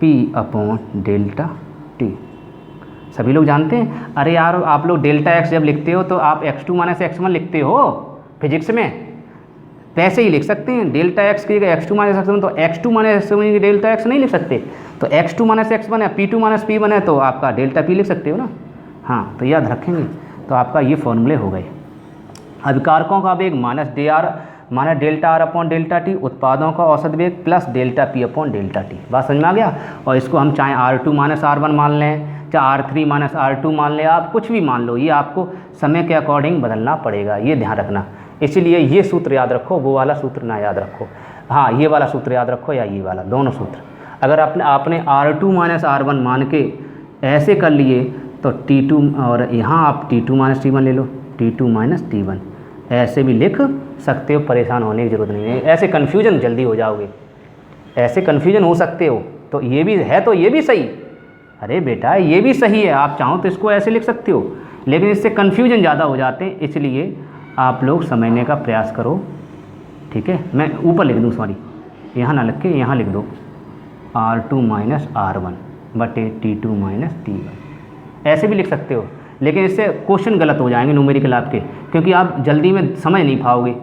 P upon delta T। सभी लोग जानते हैं। अरे यार आप लोग डेल्टा x जब लिखते हो तो आप x2 माइनस x1 लिखते हो फिजिक्स में, वैसे ही लिख सकते हैं। डेल्टा x की जगह x2 माइनस x1 तो x2 minus x1 delta x नहीं लिख सकते, तो x2 माइनस x1 है, P2 माइनस P1 है, तो आपका डेल्टा P लिख सकते हो ना। हाँ तो याद रखेंगे, तो आपका ये फॉर्मूले हो गए। अभिकारकों का वेग minus delta R upon delta T, उत्पादों का औसत वेग plus delta P upon delta T. बात समझ में आ गया। और इसको हम चाहे R2 माइनस R1 मान लें, चाहे R3 माइनस R2 मान लें, आप कुछ भी मान लो, ये आपको समय के अकॉर्डिंग बदलना पड़ेगा, ये ध्यान रखना। इसलिए ये सूत्र याद रखो, वो वाला सूत्र ना याद रखो। हाँ ये वाला सूत्र याद रखो या ये वाला, दोनों सूत्र। अगर आपने R2 माइनस R1 मान के ऐसे कर लिए तो T2, और यहाँ आप T2 माइनस T1 ले लो, T2 माइनस T1 ऐसे भी लिख सकते हो, परेशान होने की ज़रूरत नहीं है। ऐसे कन्फ्यूजन जल्दी हो जाओगे, ऐसे कन्फ्यूजन हो सकते हो, तो ये भी है, तो ये भी सही, अरे बेटा ये भी सही है, आप चाहो तो इसको ऐसे लिख सकते हो, लेकिन इससे कन्फ्यूजन ज़्यादा हो जाते हैं, इसलिए आप लोग समझने का प्रयास करो, ठीक है। मैं ऊपर लिख दूँ, सॉरी यहाँ ना लिख के यहाँ लिख दो, R2 माइनस R1 बटे T2 माइनस T1, ऐसे भी लिख सकते हो, लेकिन इससे क्वेश्चन गलत हो जाएंगे न्यूमेरिकल आपके, क्योंकि आप जल्दी में समझ नहीं पाओगे,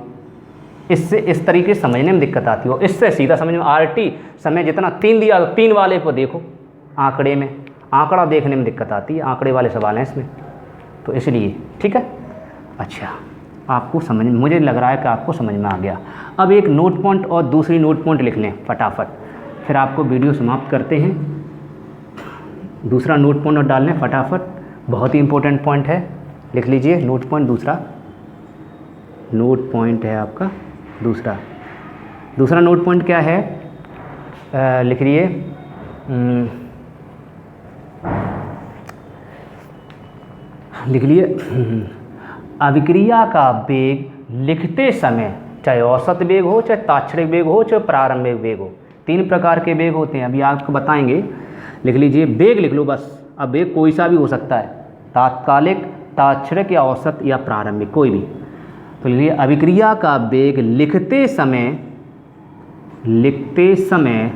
इससे इस तरीके से समझने में दिक्कत आती हो। इससे सीधा समझ में RT समय जितना 3 दिया, 3 वाले को देखो, आंकड़े में आंकड़ा देखने में दिक्कत आती है, आंकड़े वाले सवाल हैं इसमें, तो इसलिए ठीक है। अच्छा आपको समझ, मुझे लग रहा है कि आपको समझ में आ गया। अब एक नोट पॉइंट और दूसरी नोट पॉइंट लिख लें फटाफट, फिर आपको वीडियो समाप्त करते हैं। दूसरा नोट पॉइंट और डाल लें फटाफट, बहुत ही इंपॉर्टेंट पॉइंट है, लिख लीजिए नोट पॉइंट। दूसरा नोट पॉइंट है आपका दूसरा नोट पॉइंट क्या है, लिख लिए अभिक्रिया का वेग लिखते समय, चाहे औसत वेग हो, चाहे तात्क्षणिक वेग हो, चाहे प्रारंभिक वेग हो, 3 प्रकार के वेग होते हैं, अभी आपको बताएंगे। लिख लीजिए वेग लिख लो बस, अब वेग कोई सा भी हो सकता है, तात्कालिक, तात्क्षणिक या औसत या प्रारंभिक, कोई भी। तो लिखिए अभिक्रिया का वेग लिखते समय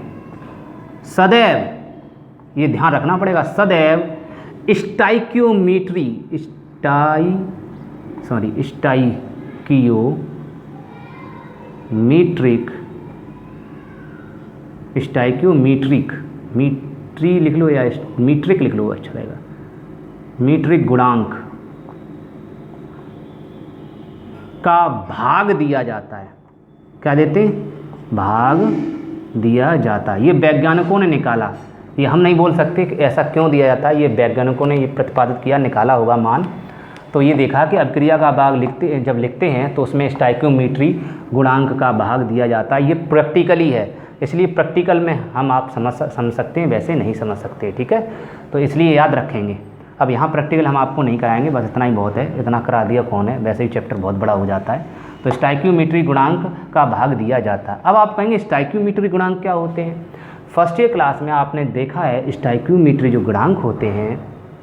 सदैव, ये ध्यान रखना पड़ेगा, सदैव स्टाइक्योमीट्रिक लिख लो या मीट्रिक लिख लो, अच्छा रहेगा, मीट्रिक गुणांक का भाग दिया जाता है। क्या देते हैं, भाग दिया जाता है। ये वैज्ञानिकों ने निकाला, ये हम नहीं बोल सकते कि ऐसा क्यों दिया जाता है, ये वैज्ञानिकों ने ये प्रतिपादित किया, निकाला होगा मान। तो ये देखा कि अभिक्रिया का भाग जब लिखते हैं तो उसमें स्टाइक्योमीट्री गुणांक का भाग दिया जाता है। ये प्रैक्टिकली है, इसलिए प्रैक्टिकल में आप समझ सकते हैं, वैसे नहीं समझ सकते, ठीक है। तो इसलिए याद रखेंगे। अब यहाँ प्रैक्टिकल हम आपको नहीं कराएंगे, बस इतना ही बहुत है, इतना करा दिया कौन है, वैसे ही चैप्टर बहुत बड़ा हो जाता है। तो स्टाइक्योमीट्री गुणांक का भाग दिया जाता है। अब आप कहेंगे स्टाइक्योमीट्री गुणांक क्या होते हैं। फर्स्ट ईयर क्लास में आपने देखा है स्टाइक्योमीट्री जो गुणांक होते हैं,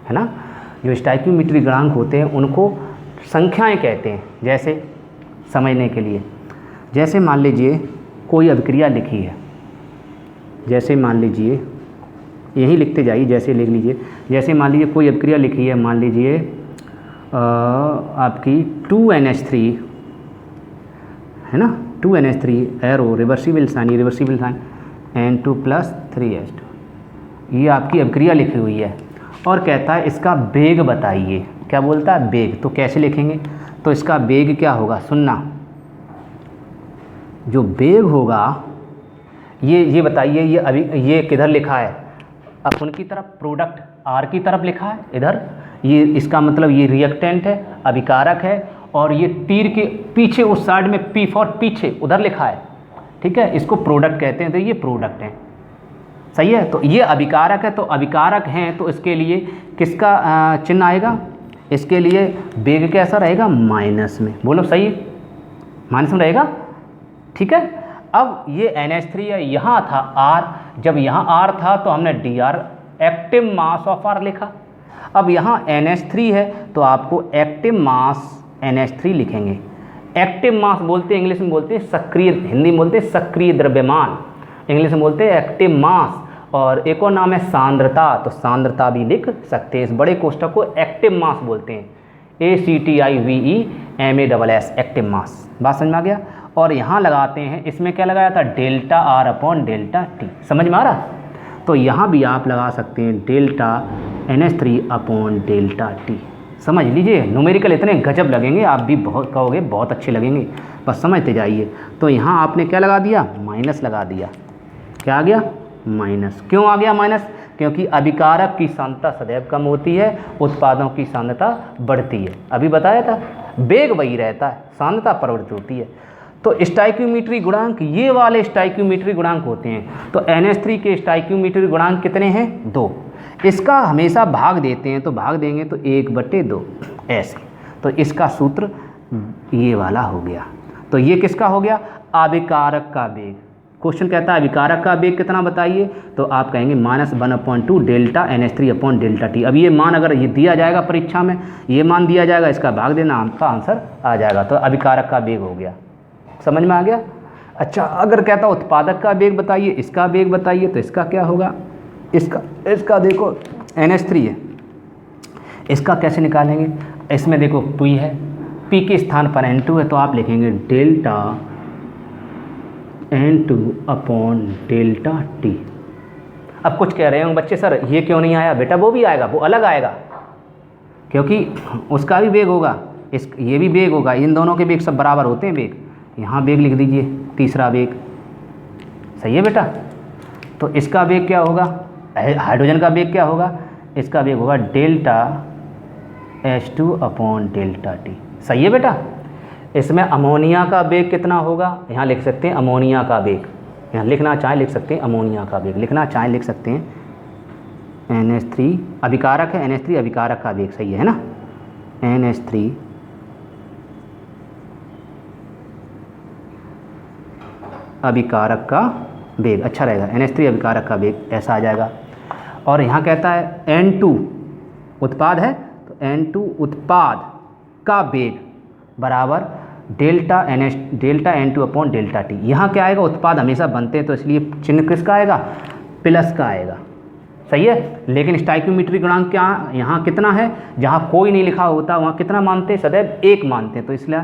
है ना, जो स्टाइक्योमीट्री गुणांक होते हैं उनको संख्याएं कहते हैं। जैसे समझने के लिए, जैसे मान लीजिए कोई अभिक्रिया लिखी है, जैसे मान लीजिए यही लिखते जाइए, जैसे लिख लीजिए, जैसे मान लीजिए कोई अभिक्रिया लिखी है, मान लीजिए आपकी 2NH3 है ना, 2NH3 arrow reversible sign N2 + 3H2, ये आपकी अभिक्रिया लिखी हुई है और कहता है इसका वेग बताइए। क्या बोलता है, वेग। तो कैसे लिखेंगे, तो इसका वेग क्या होगा, सुनना, जो वेग होगा ये बताइए, ये अभी ये किधर लिखा है, अपन की तरफ, प्रोडक्ट आर की तरफ लिखा है इधर, ये इसका मतलब ये रिएक्टेंट है, अभिकारक है, और ये तीर के पीछे उस साइड में पी फॉर पीछे उधर लिखा है, ठीक है, इसको प्रोडक्ट कहते हैं, तो ये प्रोडक्ट है, सही है। तो ये अभिकारक है, तो अभिकारक हैं तो इसके लिए किसका चिन्ह आएगा, इसके लिए वेग कैसा रहेगा, माइनस में, बोलो सही, माइनस में रहेगा, ठीक है। अब ये NH3 है, यहाँ था R, जब यहाँ R था तो हमने DR active mass of R लिखा। अब यहाँ NH3 है तो आपको एक्टिव मास NH3 लिखेंगे। एक्टिव मास बोलते हैं, इंग्लिश में बोलते हैं सक्रिय, हिंदी में बोलते हैं सक्रिय द्रव्यमान, इंग्लिश में बोलते हैं एक्टिव मास, और एक और नाम है सांद्रता, तो सांद्रता भी लिख सकते हैं। इस बड़े कोष्ठक को एक्टिव मास बोलते हैं, ACTIVEMASS, एक्टिव मास, बात समझ में आ गया। और यहाँ लगाते हैं, इसमें क्या लगाया था, delta R upon delta T, समझ में आ रहा। तो यहाँ भी आप लगा सकते हैं delta NH3 upon delta T, समझ लीजिए। न्यूमेरिकल इतने गजब लगेंगे, आप भी बहुत कहोगे बहुत अच्छे लगेंगे, बस समझते जाइए। तो यहाँ आपने क्या लगा दिया, माइनस लगा दिया, क्या आ गया, माइनस। क्यों आ गया माइनस, क्योंकि अभिकारक की सांद्रता सदैव कम होती है, उत्पादों की सांद्रता बढ़ती है, अभी बताया था, वेग वही रहता है, सांद्रता परिवर्तित होती है। तो स्टाइक्योमेट्री गुणांक, ये वाले स्टाइक्योमेट्री गुणांक होते हैं। तो NH3 के स्टाइक्योमेट्री गुणांक कितने हैं, 2। इसका हमेशा भाग देते हैं, तो भाग देंगे तो 1/2 ऐसे। तो इसका सूत्र ये वाला हो गया। तो ये किसका हो गया, अभिकारक का वेग। क्वेश्चन कहता है अभिकारक का वेग कितना बताइए, तो आप कहेंगे -1/2 delta NH3 upon delta T। अब ये मान अगर ये दिया जाएगा परीक्षा में, ये मान दिया जाएगा, इसका भाग देना, आपका आंसर आ जाएगा। तो अभिकारक का वेग हो गया, समझ में आ गया। अच्छा, अगर कहता उत्पादक का वेग बताइए, इसका वेग बताइए, तो इसका क्या होगा, इसका देखो NH3 है, इसका कैसे निकालेंगे, इसमें देखो P है, P के स्थान पर N2 है, तो आप लिखेंगे delta N2 upon delta T। अब कुछ कह रहे होंगे बच्चे, सर ये क्यों नहीं आया, बेटा वो भी आएगा, वो अलग आएगा, क्योंकि उसका भी वेग होगा, ये भी वेग होगा, इन दोनों के वेग सब बराबर होते हैं वेग। यहाँ वेग लिख दीजिए, तीसरा वेग, सही है बेटा। तो इसका वेग क्या होगा, हाइड्रोजन का वेग क्या होगा, इसका वेग होगा delta H2 upon delta T, सही है बेटा। इसमें अमोनिया का वेग कितना होगा, यहाँ लिख सकते हैं अमोनिया का वेग, यहाँ लिखना चाहें लिख सकते हैं अमोनिया का वेग, लिखना चाहें लिख सकते हैं। NH3 अभिकारक है, NH3 अभिकारक का वेग, सही है ना, NH3 अभिकारक का वेग, अच्छा रहेगा, NH3 अभिकारक का वेग, ऐसा आ जाएगा। और यहाँ कहता है N2 उत्पाद है, तो N2 उत्पाद का वेग बराबर delta N2 upon delta T। यहाँ क्या आएगा, उत्पाद हमेशा बनते हैं, तो इसलिए चिन्ह किसका आएगा, प्लस का आएगा, सही है। लेकिन स्टाइक्योमेट्री गुणांक क्या यहाँ कितना है, जहाँ कोई नहीं लिखा होता वहाँ कितना मानते हैं, सदैव 1 मानते हैं, तो इसलिए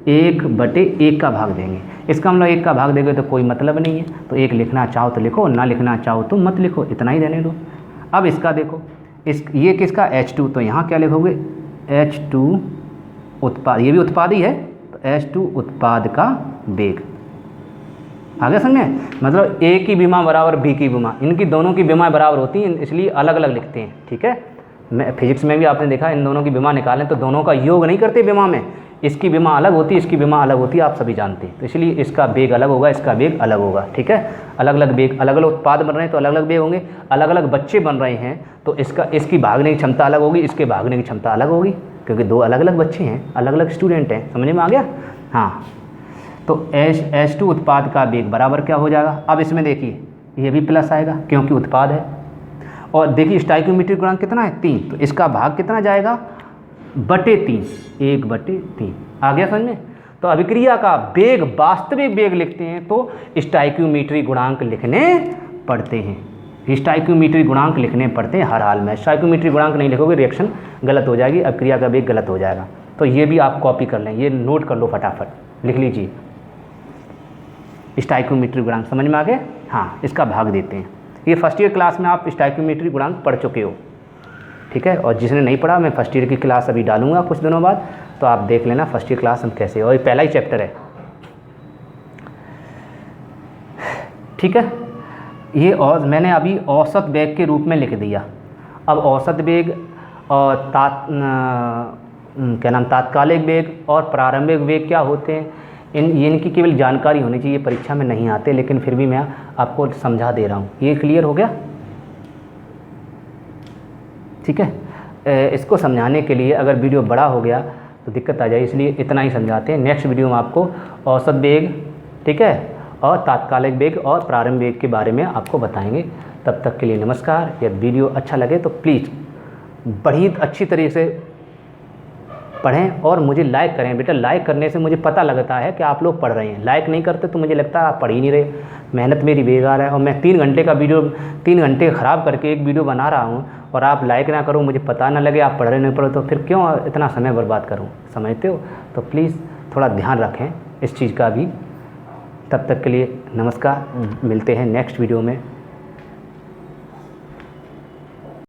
1/1 का भाग देंगे। इसका मतलब 1 का भाग देंगे तो कोई मतलब नहीं है, तो 1 लिखना चाहो तो लिखो, ना लिखना चाहो तो मत लिखो, इतना ही रहने दो। अब इसका देखो, ये किसका H2, तो यहाँ क्या लिखोगे, H2 उत्पाद, ये भी उत्पाद ही है, तो H2 उत्पाद का वेग, आगे समझ में, मतलब A की विमा बराबर B की विमा, इनकी दोनों की विमा बराबर होती हैं, इसलिए अलग अलग लिखते हैं, ठीक है। मैं फिजिक्स में भी आपने देखा, इन दोनों की विमा निकालें तो दोनों का योग नहीं करते विमा में, इसकी विमा अलग होती है, इसकी विमा अलग होती है, आप सभी जानते हैं। तो इसलिए इसका वेग अलग होगा, इसका वेग अलग होगा, ठीक है। अलग अलग वेग, अलग अलग उत्पाद बन रहे हैं तो अलग अलग वेग होंगे, अलग अलग बच्चे बन रहे हैं तो इसकी भागने की क्षमता अलग होगी, इसके भागने की क्षमता अलग होगी, क्योंकि 2 अलग अलग बच्चे हैं, अलग अलग स्टूडेंट हैं, समझ में आ गया। हाँ, तो H2 उत्पाद का वेग बराबर क्या हो जाएगा, अब इसमें देखिए ये भी प्लस आएगा क्योंकि उत्पाद है, और देखिए स्टाइक्योमेट्रिक गुणांक कितना है, 3, तो इसका भाग कितना जाएगा, /3, 1/3, आ गया समझ में। तो अभिक्रिया का वेग, वास्तविक वेग लिखते हैं तो स्टाइक्योमेट्री गुणांक लिखने पड़ते हैं, स्टाइक्योमेट्री गुणांक लिखने पड़ते हैं हर हाल में। स्टाइक्योमेट्री गुणांक नहीं लिखोगे रिएक्शन गलत हो जाएगी, अभिक्रिया का वेग गलत हो जाएगा। तो ये भी आप कॉपी कर लें, ये नोट कर लो, फटाफट लिख लीजिए, स्टाइक्योमेट्री गुणांक, समझ में आ गए। हाँ, इसका भाग देते हैं, ये फर्स्ट ईयर क्लास में आप स्टाइक्योमेट्री गुणांक पढ़ चुके हो, ठीक है। और जिसने नहीं पढ़ा, मैं फर्स्ट ईयर की क्लास अभी डालूंगा कुछ दिनों बाद, तो आप देख लेना फर्स्ट ईयर क्लास हम कैसे, और ये पहला ही चैप्टर है, ठीक है। ये और मैंने अभी औसत वेग के रूप में लिख दिया। अब औसत वेग और तात्कालिक वेग और प्रारंभिक वेग क्या होते हैं, इनकी केवल जानकारी होनी चाहिए, परीक्षा में नहीं आते, लेकिन फिर भी मैं आपको समझा दे रहा हूँ। ये क्लियर हो गया, ठीक है। इसको समझाने के लिए अगर वीडियो बड़ा हो गया तो दिक्कत आ जाए, इसलिए इतना ही समझाते हैं। नेक्स्ट वीडियो में आपको औसत वेग, ठीक है, और तात्कालिक वेग और प्रारंभिक वेग के बारे में आपको बताएंगे। तब तक के लिए नमस्कार। यदि वीडियो अच्छा लगे तो प्लीज़ बड़ी अच्छी तरीके से पढ़ें और मुझे लाइक करें। बेटा लाइक करने से मुझे पता लगता है कि आप लोग पढ़ रहे हैं, लाइक नहीं करते तो मुझे लगता है आप पढ़ ही नहीं रहे, मेहनत मेरी बेकार है। और मैं 3 घंटे का वीडियो 3 घंटे ख़राब करके एक वीडियो बना रहा हूँ और आप लाइक ना करो, मुझे पता ना लगे आप पढ़ रहे नहीं पढ़ो, तो फिर क्यों इतना समय बर्बाद करूँ, समझते हो। तो प्लीज़ थोड़ा ध्यान रखें इस चीज़ का भी। तब तक के लिए नमस्कार, मिलते हैं नेक्स्ट वीडियो में।